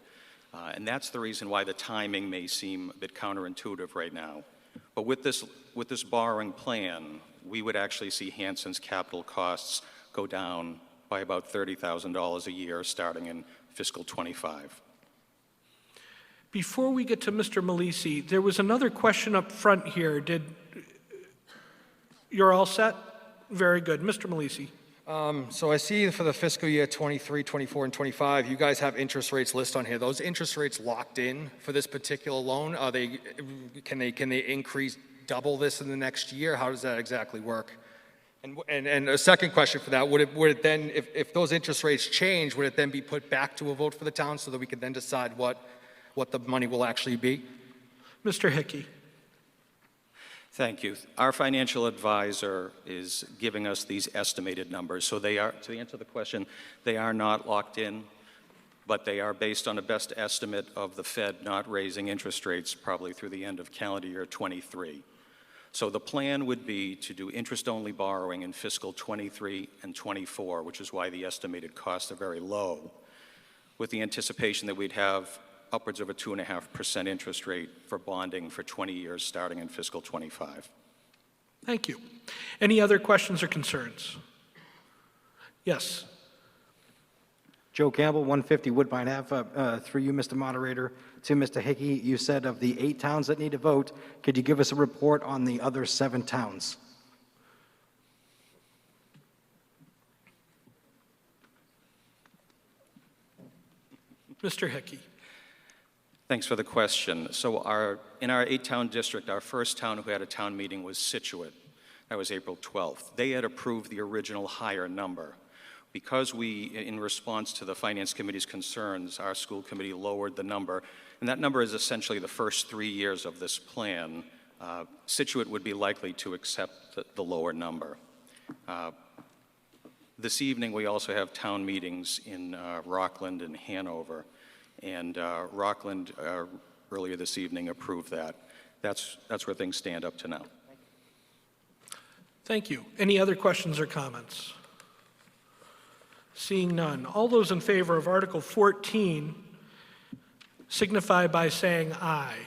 Speaker 22: And that's the reason why the timing may seem a bit counterintuitive right now. But with this borrowing plan, we would actually see Hanson's capital costs go down by about $30,000 a year starting in fiscal '25.
Speaker 1: Before we get to Mr. Malisi, there was another question up front here. You're all set? Very good. Mr. Malisi.
Speaker 15: So I see for the fiscal year 23, 24, and 25, you guys have interest rates listed on here. Those interest rates locked in for this particular loan? Are they, can they increase double this in the next year? How does that exactly work? And a second question for that, would it then, if those interest rates change, would it then be put back to a vote for the town so that we could then decide what the money will actually be?
Speaker 1: Mr. Hickey.
Speaker 22: Thank you. Our financial advisor is giving us these estimated numbers. So they are, to answer the question, they are not locked in, but they are based on a best estimate of the Fed not raising interest rates probably through the end of calendar year 23. So the plan would be to do interest-only borrowing in fiscal 23 and 24, which is why the estimated costs are very low, with the anticipation that we'd have upwards of a 2.5% interest rate for bonding for 20 years starting in fiscal 25.
Speaker 1: Thank you. Any other questions or concerns? Yes.
Speaker 4: Joe Campbell, 150 Woodbine Ave. Through you, Mr. Moderator, to Mr. Hickey, you said of the 8 towns that need to vote, could you give us a report on the other 7 towns?
Speaker 1: Mr. Hickey.
Speaker 22: Thanks for the question. So in our 8-town district, our first town who had a town meeting was Situate. That was April 12th. They had approved the original higher number. Because we, in response to the Finance Committee's concerns, our school committee lowered the number, and that number is essentially the first 3 years of this plan. Situate would be likely to accept the lower number. This evening, we also have town meetings in Rockland and Hanover. And Rockland, earlier this evening, approved that. That's where things stand up to now.
Speaker 1: Thank you. Any other questions or comments? Seeing none. All those in favor of Article 14 signify by saying aye.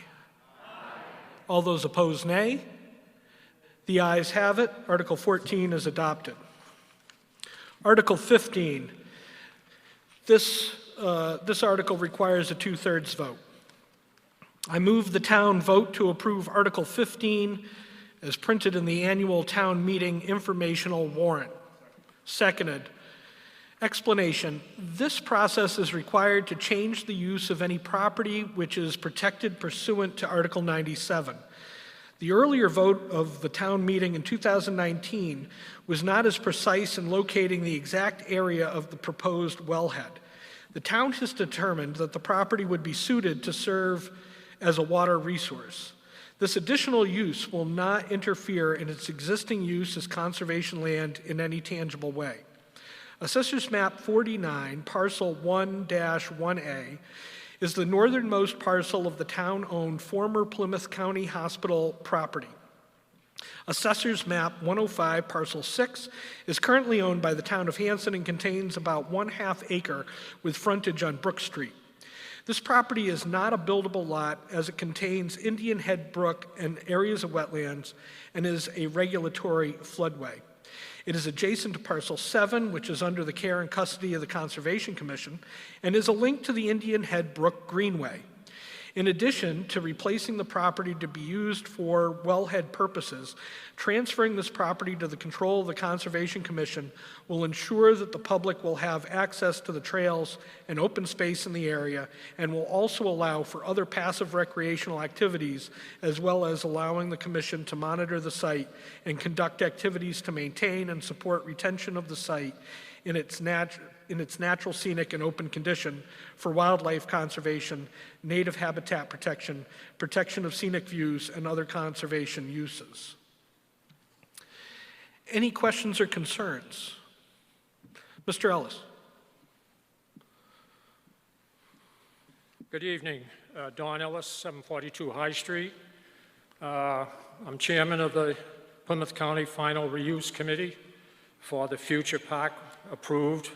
Speaker 1: All those opposed, nay. The ayes have it. Article 14 is adopted. Article 15. This article requires a 2/3 vote. I move the town vote to approve Article 15 as printed in the annual town meeting informational warrant. Seconded. Explanation. This process is required to change the use of any property which is protected pursuant to Article 97. The earlier vote of the town meeting in 2019 was not as precise in locating the exact area of the proposed wellhead. The town has determined that the property would be suited to serve as a water resource. This additional use will not interfere in its existing use as conservation land in any tangible way. Assessors Map 49, Parcel 1-1A, is the northernmost parcel of the town-owned former Plymouth County Hospital property. Assessors Map 105, Parcel 6, is currently owned by the town of Hanson and contains about 1/2 acre with frontage on Brook Street. This property is not a buildable lot as it contains Indian Head Brook and areas of wetlands and is a regulatory floodway. It is adjacent to Parcel 7, which is under the care and custody of the Conservation Commission, and is a link to the Indian Head Brook Greenway. In addition to replacing the property to be used for wellhead purposes, transferring this property to the control of the Conservation Commission will ensure that the public will have access to the trails and open space in the area, and will also allow for other passive recreational activities, as well as allowing the Commission to monitor the site and conduct activities to maintain and support retention of the site in its natural, scenic, and open condition for wildlife conservation, native habitat protection, protection of scenic views, and other conservation uses. Any questions or concerns? Mr. Ellis.
Speaker 7: Good evening. Don Ellis, 742 High Street. I'm chairman of the Plymouth County Final Reuse Committee for the future park approved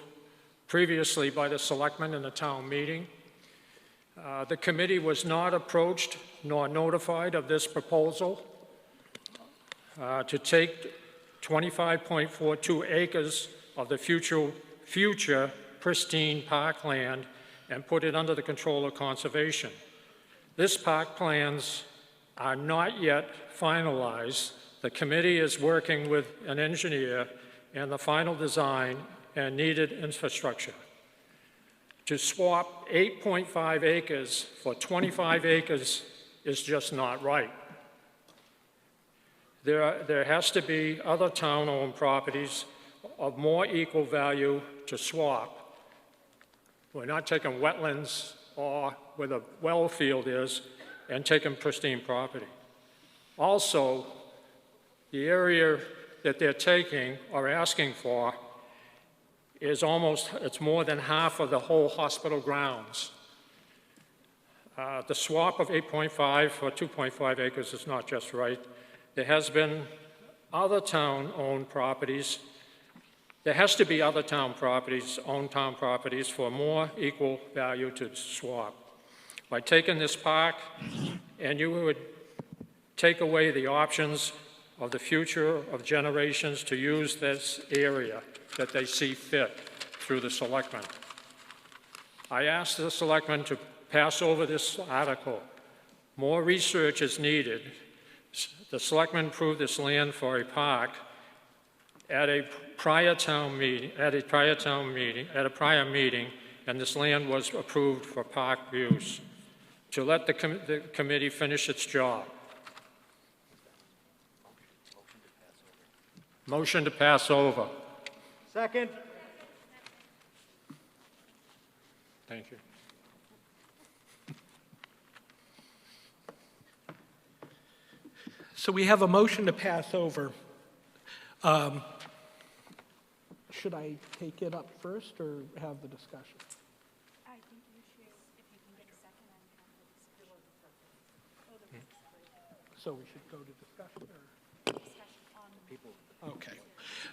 Speaker 7: previously by the selectmen in the town meeting. The committee was not approached nor notified of this proposal to take 25.42 acres of the future pristine parkland and put it under the control of conservation. This park plans are not yet finalized. The committee is working with an engineer and the final design and needed infrastructure. To swap 8.5 acres for 25 acres is just not right. There has to be other town-owned properties of more equal value to swap. We're not taking wetlands or where the well field is and taking pristine property. Also, the area that they're taking or asking for is it's more than half of the whole hospital grounds. The swap of 8.5 for 2.5 acres is not just right. There has been other town-owned properties. There has to be other town properties, owned town properties, for more equal value to swap. By taking this park, and you would take away the options of the future of generations to use this area that they see fit through the selectmen. I asked the selectmen to pass over this article. More research is needed. The selectmen approved this land for a park at a prior meeting, and this land was approved for park use to let the committee finish its job. Motion to pass over.
Speaker 4: Second.
Speaker 7: Thank you.
Speaker 1: So we have a motion to pass over. Should I take it up first or have the discussion?
Speaker 14: I think you should, if you can get a second on
Speaker 1: So we should go to discussion or? Okay.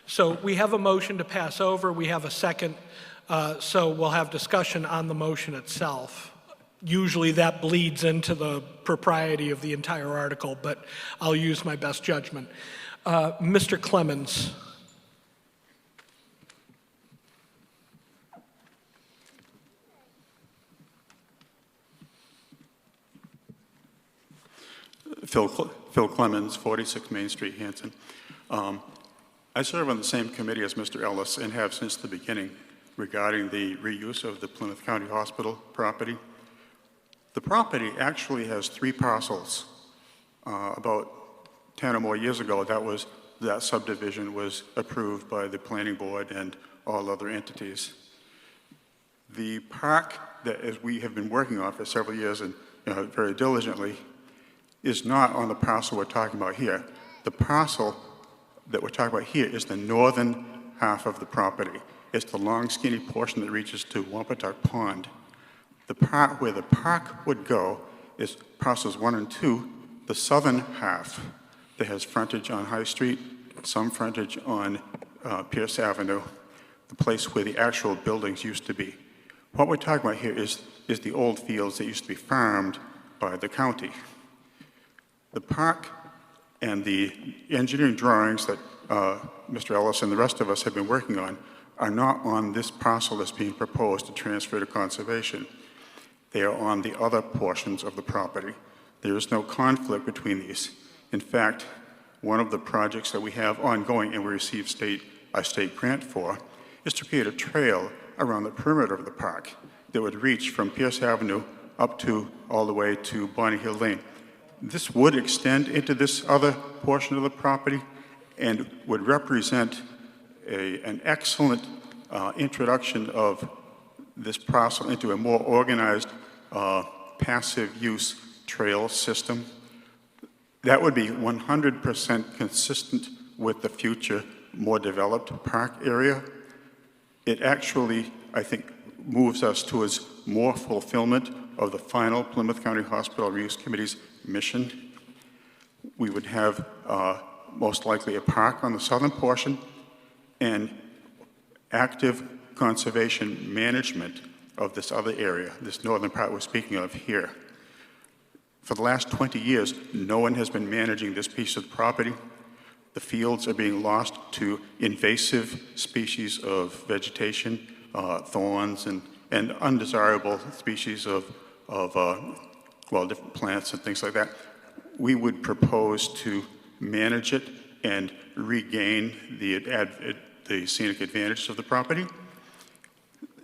Speaker 1: So we have a motion to pass over. We have a second. So we'll have discussion on the motion itself. Usually that bleeds into the propriety of the entire article, but I'll use my best judgment. Mr. Clemens.
Speaker 8: Phil Clemens, 46 Main Street, Hanson. I serve on the same committee as Mr. Ellis and have since the beginning regarding the reuse of the Plymouth County Hospital property. The property actually has 3 parcels. About 10 or more years ago, that subdivision was approved by the planning board and all other entities. The park that as we have been working on for several years and very diligently is not on the parcel we're talking about here. The parcel that we're talking about here is the northern half of the property. It's the long, skinny portion that reaches to Wampatuck Pond. The part where the park would go is parcels 1 and 2, the southern half that has frontage on High Street, some frontage on Pierce Avenue, the place where the actual buildings used to be. What we're talking about here is the old fields that used to be farmed by the county. The park and the engineering drawings that Mr. Ellis and the rest of us have been working on are not on this parcel that's being proposed to transfer to conservation. They are on the other portions of the property. There is no conflict between these. In fact, one of the projects that we have ongoing and we received a state grant for is to create a trail around the perimeter of the park that would reach from Pierce Avenue up to all the way to Bonnie Hill Lane. This would extend into this other portion of the property and would represent an excellent introduction of this parcel into a more organized passive use trail system. That would be 100% consistent with the future more developed park area. It actually, I think, moves us towards more fulfillment of the final Plymouth County Hospital Reuse Committee's mission. We would have most likely a park on the southern portion and active conservation management of this other area, this northern part we're speaking of here. For the last 20 years, no one has been managing this piece of property. The fields are being lost to invasive species of vegetation, thorns and undesirable species of different plants and things like that. We would propose to manage it and regain the scenic advantage of the property.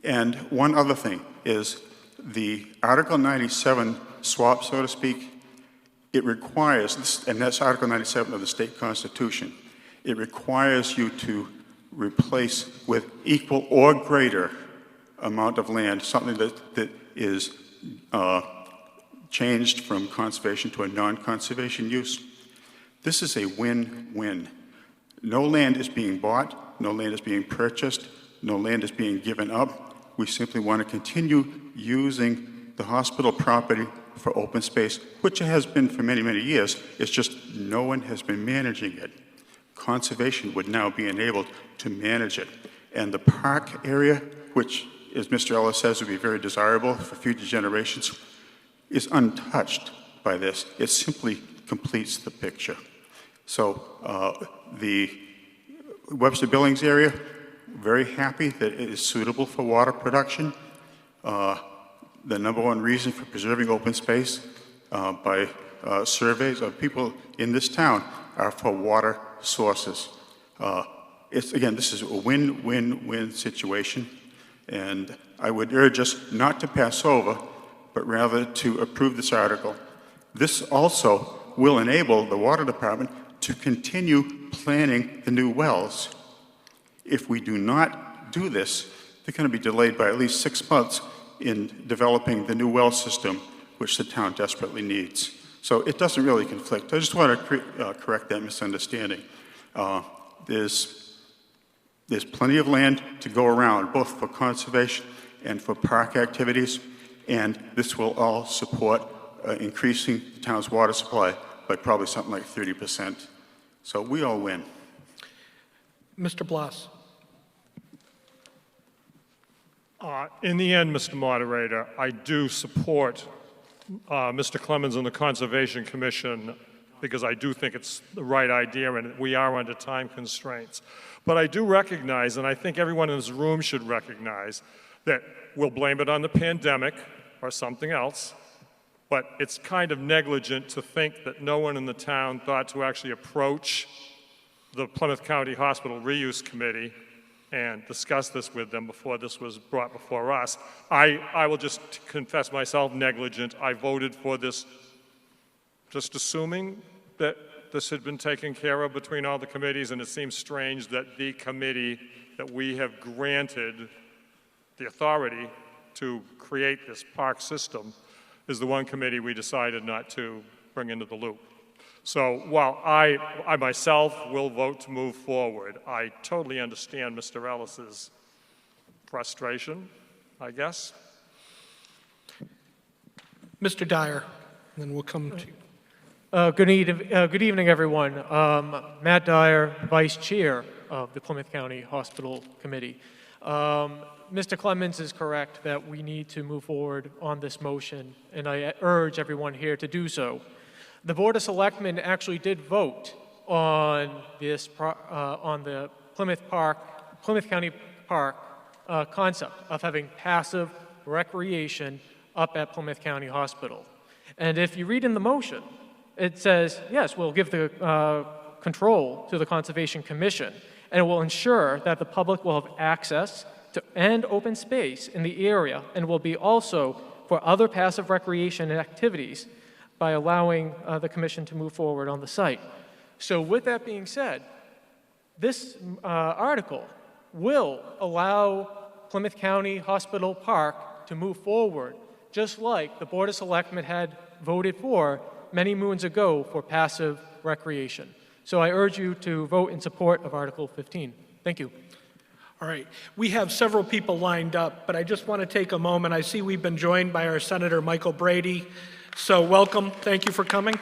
Speaker 8: And one other thing is the Article 97 swap, so to speak, it requires, and that's Article 97 of the state constitution, it requires you to replace with equal or greater amount of land, something that is changed from conservation to a non-conservation use. This is a win-win. No land is being bought, no land is being purchased, no land is being given up. We simply want to continue using the hospital property for open space, which it has been for many, many years. It's just no one has been managing it. Conservation would now be enabled to manage it. And the park area, which, as Mr. Ellis says, would be very desirable for future generations, is untouched by this. It simply completes the picture. So the Webster Billings area, very happy that it is suitable for water production. The number one reason for preserving open space by surveys of people in this town are for water sources. Again, this is a win-win-win situation, and I would urge us not to pass over, but rather to approve this article. This also will enable the water department to continue planning the new wells. If we do not do this, they're going to be delayed by at least 6 months in developing the new well system, which the town desperately needs. So it doesn't really conflict. I just want to correct that misunderstanding. There's plenty of land to go around, both for conservation and for park activities, and this will all support increasing the town's water supply by probably something like 30%. So we all win.
Speaker 1: Mr. Blas.
Speaker 9: In the end, Mr. Moderator, I do support Mr. Clemens and the Conservation Commission because I do think it's the right idea and we are under time constraints. But I do recognize, and I think everyone in this room should recognize, that we'll blame it on the pandemic or something else, but it's kind of negligent to think that no one in the town thought to actually approach the Plymouth County Hospital Reuse Committee and discuss this with them before this was brought before us. I will just confess myself negligent. I voted for this just assuming that this had been taken care of between all the committees, and it seems strange that the committee that we have granted the authority to create this park system is the one committee we decided not to bring into the loop. So while I myself will vote to move forward, I totally understand Mr. Ellis's frustration, I guess.
Speaker 1: Mr. Dyer, and then we'll come to you.
Speaker 10: Good evening, everyone. Matt Dyer, Vice Chair of the Plymouth County Hospital Committee. Mr. Clemens is correct that we need to move forward on this motion, and I urge everyone here to do so. The Board of Selectmen actually did vote on this on the Plymouth County Park concept of having passive recreation up at Plymouth County Hospital. And if you read in the motion, it says, yes, we'll give the control to the Conservation Commission, and it will ensure that the public will have access to and open space in the area, and will be also for other passive recreation activities by allowing the commission to move forward on the site. So with that being said, this article will allow Plymouth County Hospital Park to move forward, just like the Board of Selectmen had voted for many moons ago for passive recreation. So I urge you to vote in support of Article 15. Thank you.
Speaker 1: All right. We have several people lined up, but I just want to take a moment. I see we've been joined by our Senator Michael Brady. So welcome. Thank you for coming.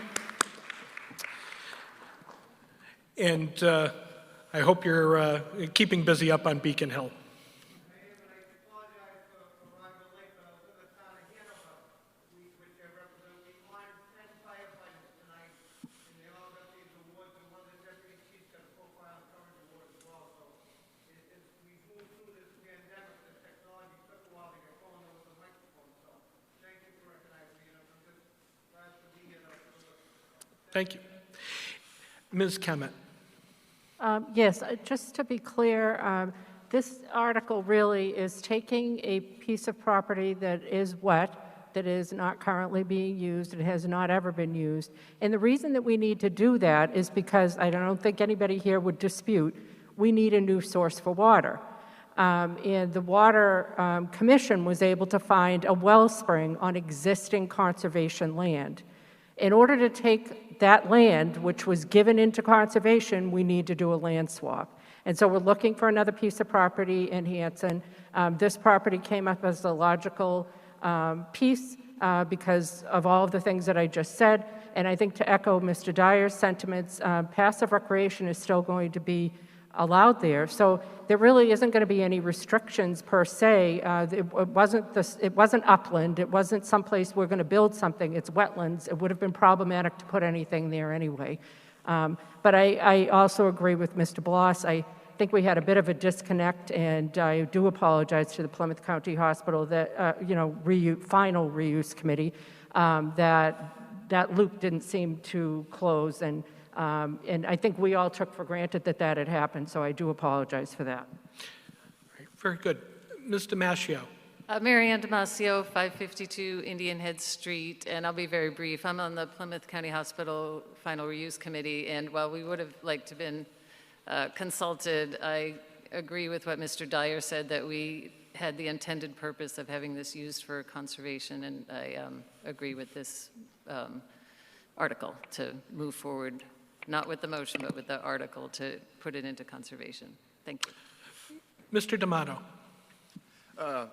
Speaker 1: And I hope you're keeping busy up on Beacon Hill. Thank you. Ms. Kemet.
Speaker 13: Yes, just to be clear, this article really is taking a piece of property that is wet, that is not currently being used, and has not ever been used. And the reason that we need to do that is because I don't think anybody here would dispute, we need a new source for water. And the Water Commission was able to find a wellspring on existing conservation land. In order to take that land, which was given into conservation, we need to do a land swap. And so we're looking for another piece of property in Hanson. This property came up as the logical piece because of all of the things that I just said. And I think to echo Mr. Dyer's sentiments, passive recreation is still going to be allowed there. So there really isn't going to be any restrictions per se. It wasn't upland. It wasn't someplace we're going to build something. It's wetlands. It would have been problematic to put anything there anyway. But I also agree with Mr. Bloss. I think we had a bit of a disconnect, and I do apologize to the Plymouth County Hospital that, final reuse committee, that loop didn't seem to close. And I think we all took for granted that that had happened, so I do apologize for that.
Speaker 1: Very good. Ms. Damasio.
Speaker 11: Mary Ann Damasio, 552 Indian Head Street, and I'll be very brief. I'm on the Plymouth County Hospital Final Reuse Committee, and while we would have liked to have been consulted, I agree with what Mr. Dyer said, that we had the intended purpose of having this used for conservation, and I agree with this article to move forward, not with the motion, but with the article to put it into conservation. Thank you.
Speaker 1: Mr. D'Amato.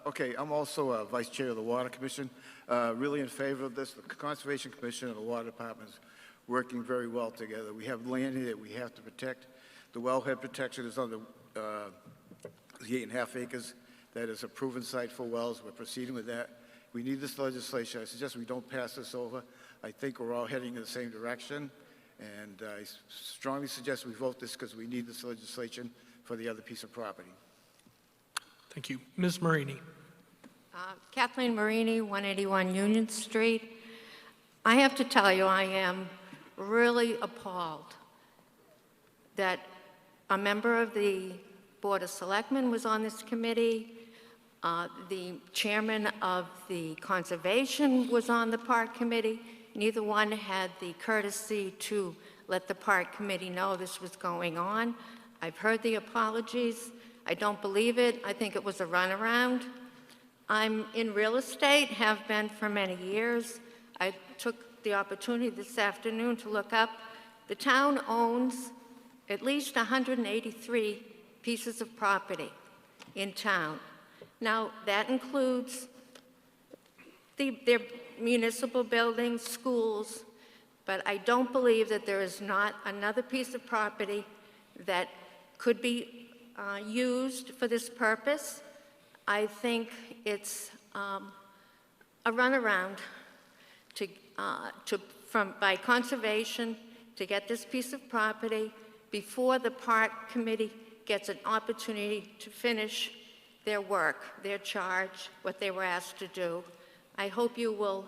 Speaker 20: Okay, I'm also Vice Chair of the Water Commission. Really in favor of this. The Conservation Commission and the Water Department is working very well together. We have land here that we have to protect. The wellhead protection is on the 8.5 acres. That is a proven site for wells. We're proceeding with that. We need this legislation. I suggest we don't pass this over. I think we're all heading in the same direction. And I strongly suggest we vote this because we need this legislation for the other piece of property.
Speaker 1: Thank you. Ms. Marini.
Speaker 17: Kathleen Marini, 181 Union Street. I have to tell you, I am really appalled that a member of the Board of Selectmen was on this committee. The chairman of the Conservation was on the Park Committee. Neither one had the courtesy to let the Park Committee know this was going on. I've heard the apologies. I don't believe it. I think it was a runaround. I'm in real estate, have been for many years. I took the opportunity this afternoon to look up. The town owns at least 183 pieces of property in town. Now, that includes their municipal buildings, schools, but I don't believe that there is not another piece of property that could be used for this purpose. I think it's a runaround by conservation to get this piece of property before the Park Committee gets an opportunity to finish their work, their charge, what they were asked to do. I hope you will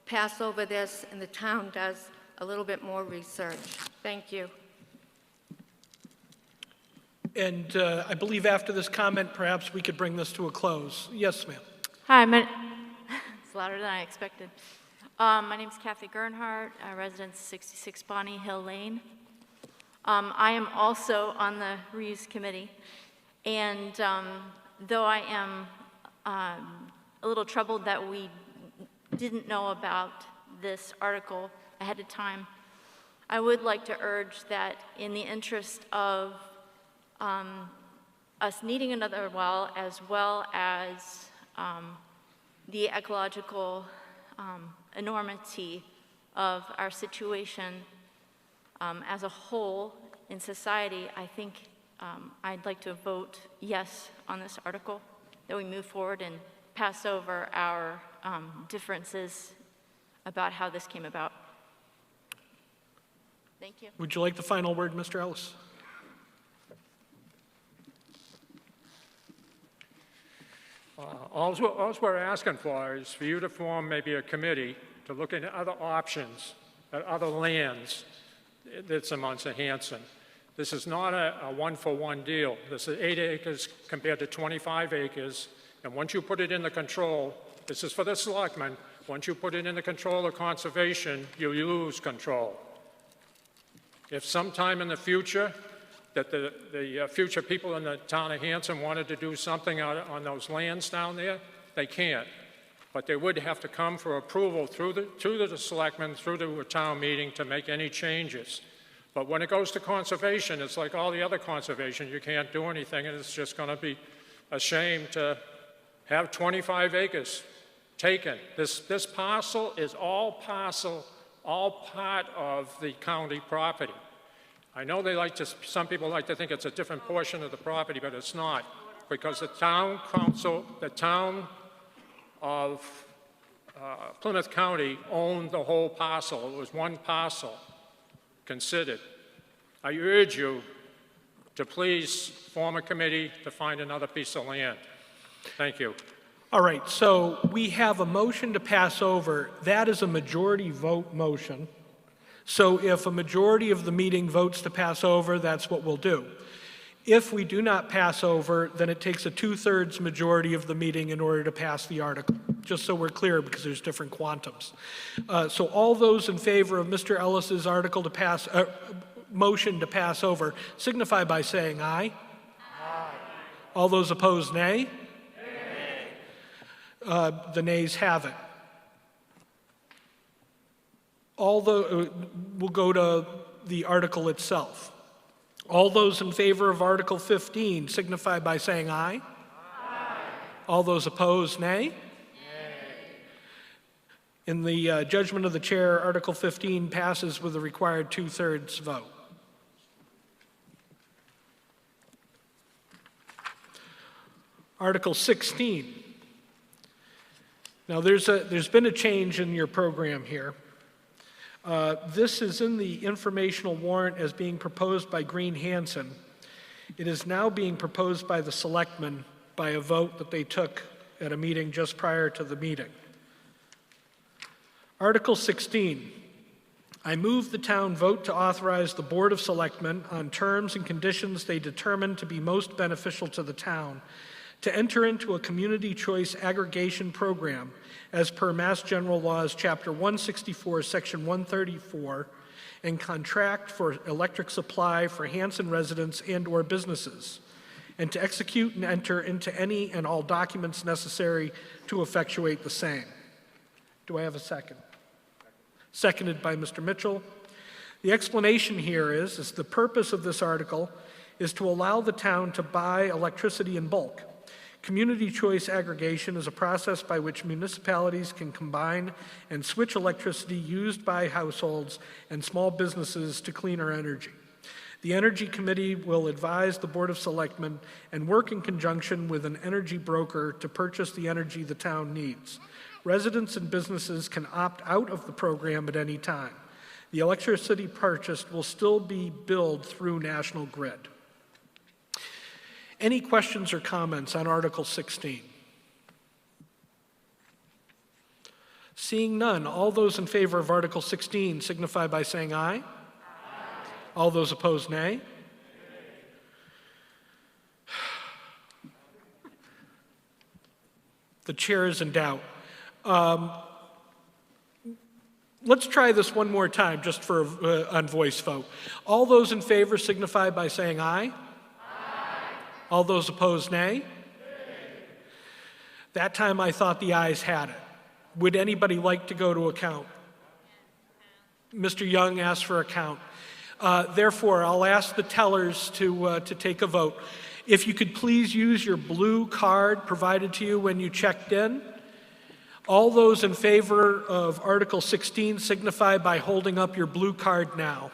Speaker 17: pass over this and the town does a little bit more research. Thank you.
Speaker 1: And I believe after this comment, perhaps we could bring this to a close. Yes, ma'am.
Speaker 23: Hi, it's louder than I expected. My name is Kathy Gernhardt, resident 66 Bonnie Hill Lane. I am also on the reuse committee, and though I am a little troubled that we didn't know about this article ahead of time, I would like to urge that in the interest of us needing another well, as well as the ecological enormity of our situation as a whole in society, I think I'd like to vote yes on this article, that we move forward and pass over our differences about how this came about. Thank you.
Speaker 1: Would you like the final word, Mr. Ellis?
Speaker 7: All we're asking for is for you to form maybe a committee to look into other options other lands that's in Hanson. This is not a one-for-one deal. This is 8 acres compared to 25 acres, and once you put it in the control, this is for the selectmen, once you put it in the control of conservation, you lose control. If sometime in the future that the future people in the town of Hanson wanted to do something on those lands down there, they can't. But they would have to come for approval through the selectmen, through the town meeting to make any changes. But when it goes to conservation, it's like all the other conservation. You can't do anything, and it's just going to be a shame to have 25 acres taken. This parcel is all part of the county property. I know some people like to think it's a different portion of the property, but it's not, because the town council, the town of Plymouth County owned the whole parcel. It was one parcel considered. I urge you to please form a committee to find another piece of land. Thank you.
Speaker 1: All right, so we have a motion to pass over. That is a majority vote motion. So if a majority of the meeting votes to pass over, that's what we'll do. If we do not pass over, then it takes a 2/3 majority of the meeting in order to pass the article, just so we're clear, because there's different quantums. So all those in favor of Mr. Ellis's article to pass, motion to pass over, signify by saying aye. Aye. All those opposed, nay. Nay. The nays have it. We'll go to the article itself. All those in favor of Article 15 signify by saying aye. Aye. All those opposed, nay. Nay. In the judgment of the chair, Article 15 passes with the required 2/3 vote. Article 16. Now there's been a change in your program here. This is in the informational warrant as being proposed by Green-Hanson. It is now being proposed by the selectmen by a vote that they took at a meeting just prior to the meeting. Article 16. I move the town vote to authorize the Board of Selectmen on terms and conditions they determine to be most beneficial to the town to enter into a community choice aggregation program as per Mass General Laws, Chapter 164, Section 134, and contract for electric supply for Hanson residents and/or businesses, and to execute and enter into any and all documents necessary to effectuate the same. Do I have a second? Seconded by Mr. Mitchell. The explanation here is the purpose of this article is to allow the town to buy electricity in bulk. Community choice aggregation is a process by which municipalities can combine and switch electricity used by households and small businesses to cleaner energy. The Energy Committee will advise the Board of Selectmen and work in conjunction with an energy broker to purchase the energy the town needs. Residents and businesses can opt out of the program at any time. The electricity purchased will still be billed through National Grid. Any questions or comments on Article 16? Seeing none, all those in favor of Article 16 signify by saying aye. Aye. All those opposed, nay. The chair is in doubt. Let's try this one more time, just for on voice vote. All those in favor signify by saying aye. All those opposed, nay? Nay. That time I thought the ayes had it. Would anybody like to go to account? Mr. Young asked for account. Therefore, I'll ask the tellers to take a vote. If you could please use your blue card provided to you when you checked in. All those in favor of Article 16 signify by holding up your blue card now.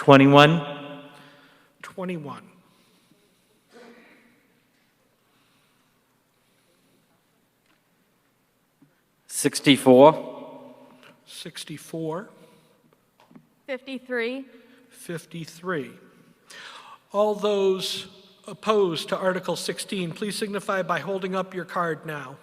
Speaker 3: 21.
Speaker 1: 21.
Speaker 3: 64.
Speaker 1: 64.
Speaker 23: 53.
Speaker 1: 53. All those opposed to Article 16, please signify by holding up your card now.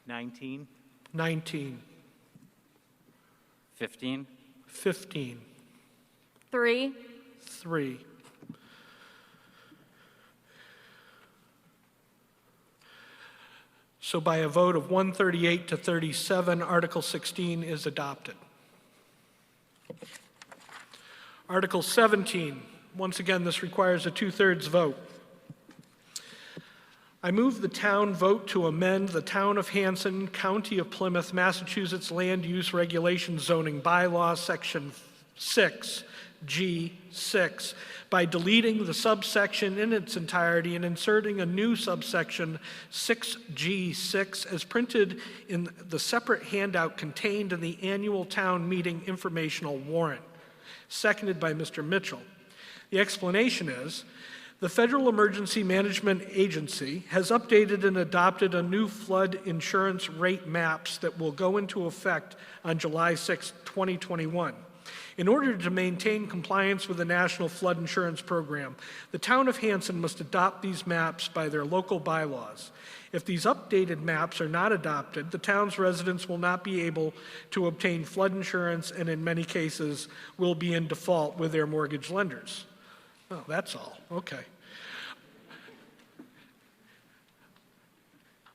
Speaker 3: Nineteen.
Speaker 1: 19.
Speaker 3: 15.
Speaker 1: 15.
Speaker 23: 3.
Speaker 1: 3. So by a vote of 138 to 37, Article 16 is adopted. Article 17, once again, this requires a 2/3 vote. I move the town vote to amend the Town of Hanson, County of Plymouth, Massachusetts Land Use Regulation Zoning Bylaw, Section 6G6, by deleting the subsection in its entirety and inserting a new subsection 6G6 as printed in the separate handout contained in the annual town meeting informational warrant. Seconded by Mr. Mitchell. The explanation is, the Federal Emergency Management Agency has updated and adopted a new flood insurance rate maps that will go into effect on July 6, 2021. In order to maintain compliance with the National Flood Insurance Program, the Town of Hanson must adopt these maps by their local bylaws. If these updated maps are not adopted, the town's residents will not be able to obtain flood insurance and in many cases will be in default with their mortgage lenders. Oh, that's all. Okay.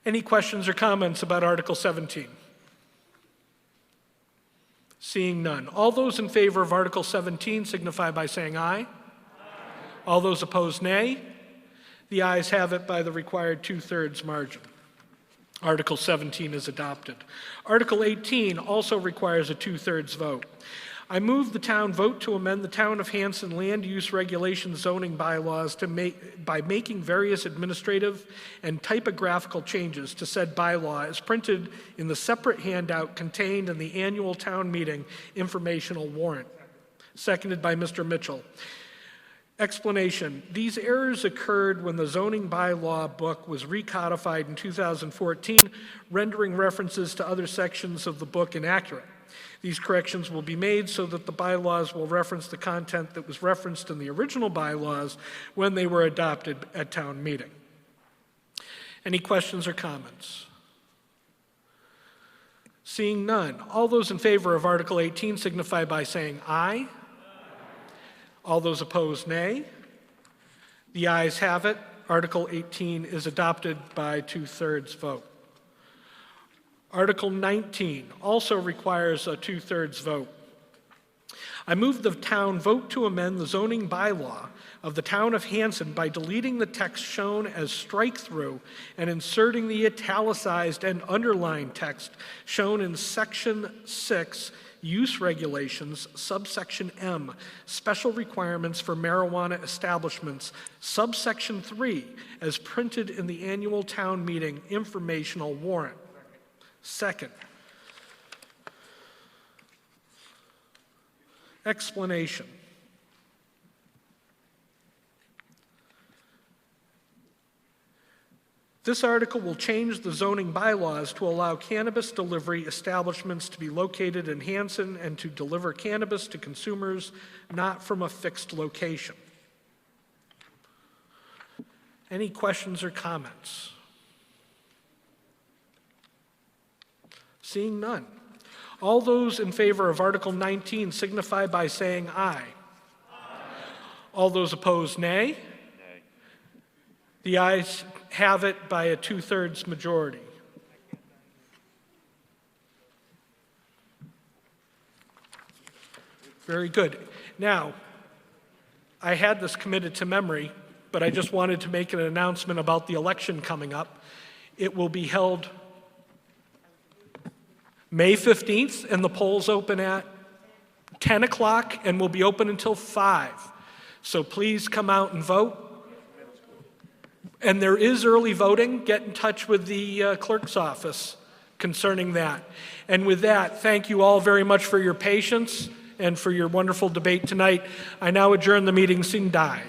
Speaker 1: Any questions or comments about Article 17? Seeing none. All those in favor of Article 17 signify by saying aye. Aye. All those opposed, nay. The ayes have it by the required 2/3 margin. Article 17 is adopted. Article 18 also requires a 2/3 vote. I move the town vote to amend the Town of Hanson Land Use Regulation Zoning Bylaws by making various administrative and typographical changes to said bylaw as printed in the separate handout contained in the annual town meeting informational warrant. Seconded by Mr. Mitchell. Explanation. These errors occurred when the zoning bylaw book was recodified in 2014, rendering references to other sections of the book inaccurate. These corrections will be made so that the bylaws will reference the content that was referenced in the original bylaws when they were adopted at town meeting. Any questions or comments? Seeing none, all those in favor of Article 18 signify by saying aye. All those opposed, nay. The ayes have it. Article 18 is adopted by 2/3 vote. Article 19 also requires a 2/3 vote. I move the town vote to amend the zoning bylaw of the Town of Hanson by deleting the text shown as strike-through and inserting the italicized and underlined text shown in Section 6, Use Regulations, subsection M, Special Requirements for Marijuana Establishments, subsection 3, as printed in the annual town meeting informational warrant. Second. Explanation. This article will change the zoning bylaws to allow cannabis delivery establishments to be located in Hanson and to deliver cannabis to consumers not from a fixed location. Any questions or comments? Seeing none. All those in favor of Article 19 signify by saying aye. Aye. All those opposed, nay. Nay. The ayes have it by a 2/3 majority. Very good. Now, I had this committed to memory, but I just wanted to make an announcement about the election coming up. It will be held May 15th, and the polls open at 10 o'clock and will be open until 5. So please come out and vote. And there is early voting. Get in touch with the clerk's office concerning that. And with that, thank you all very much for your patience and for your wonderful debate tonight. I now adjourn the meeting sine die.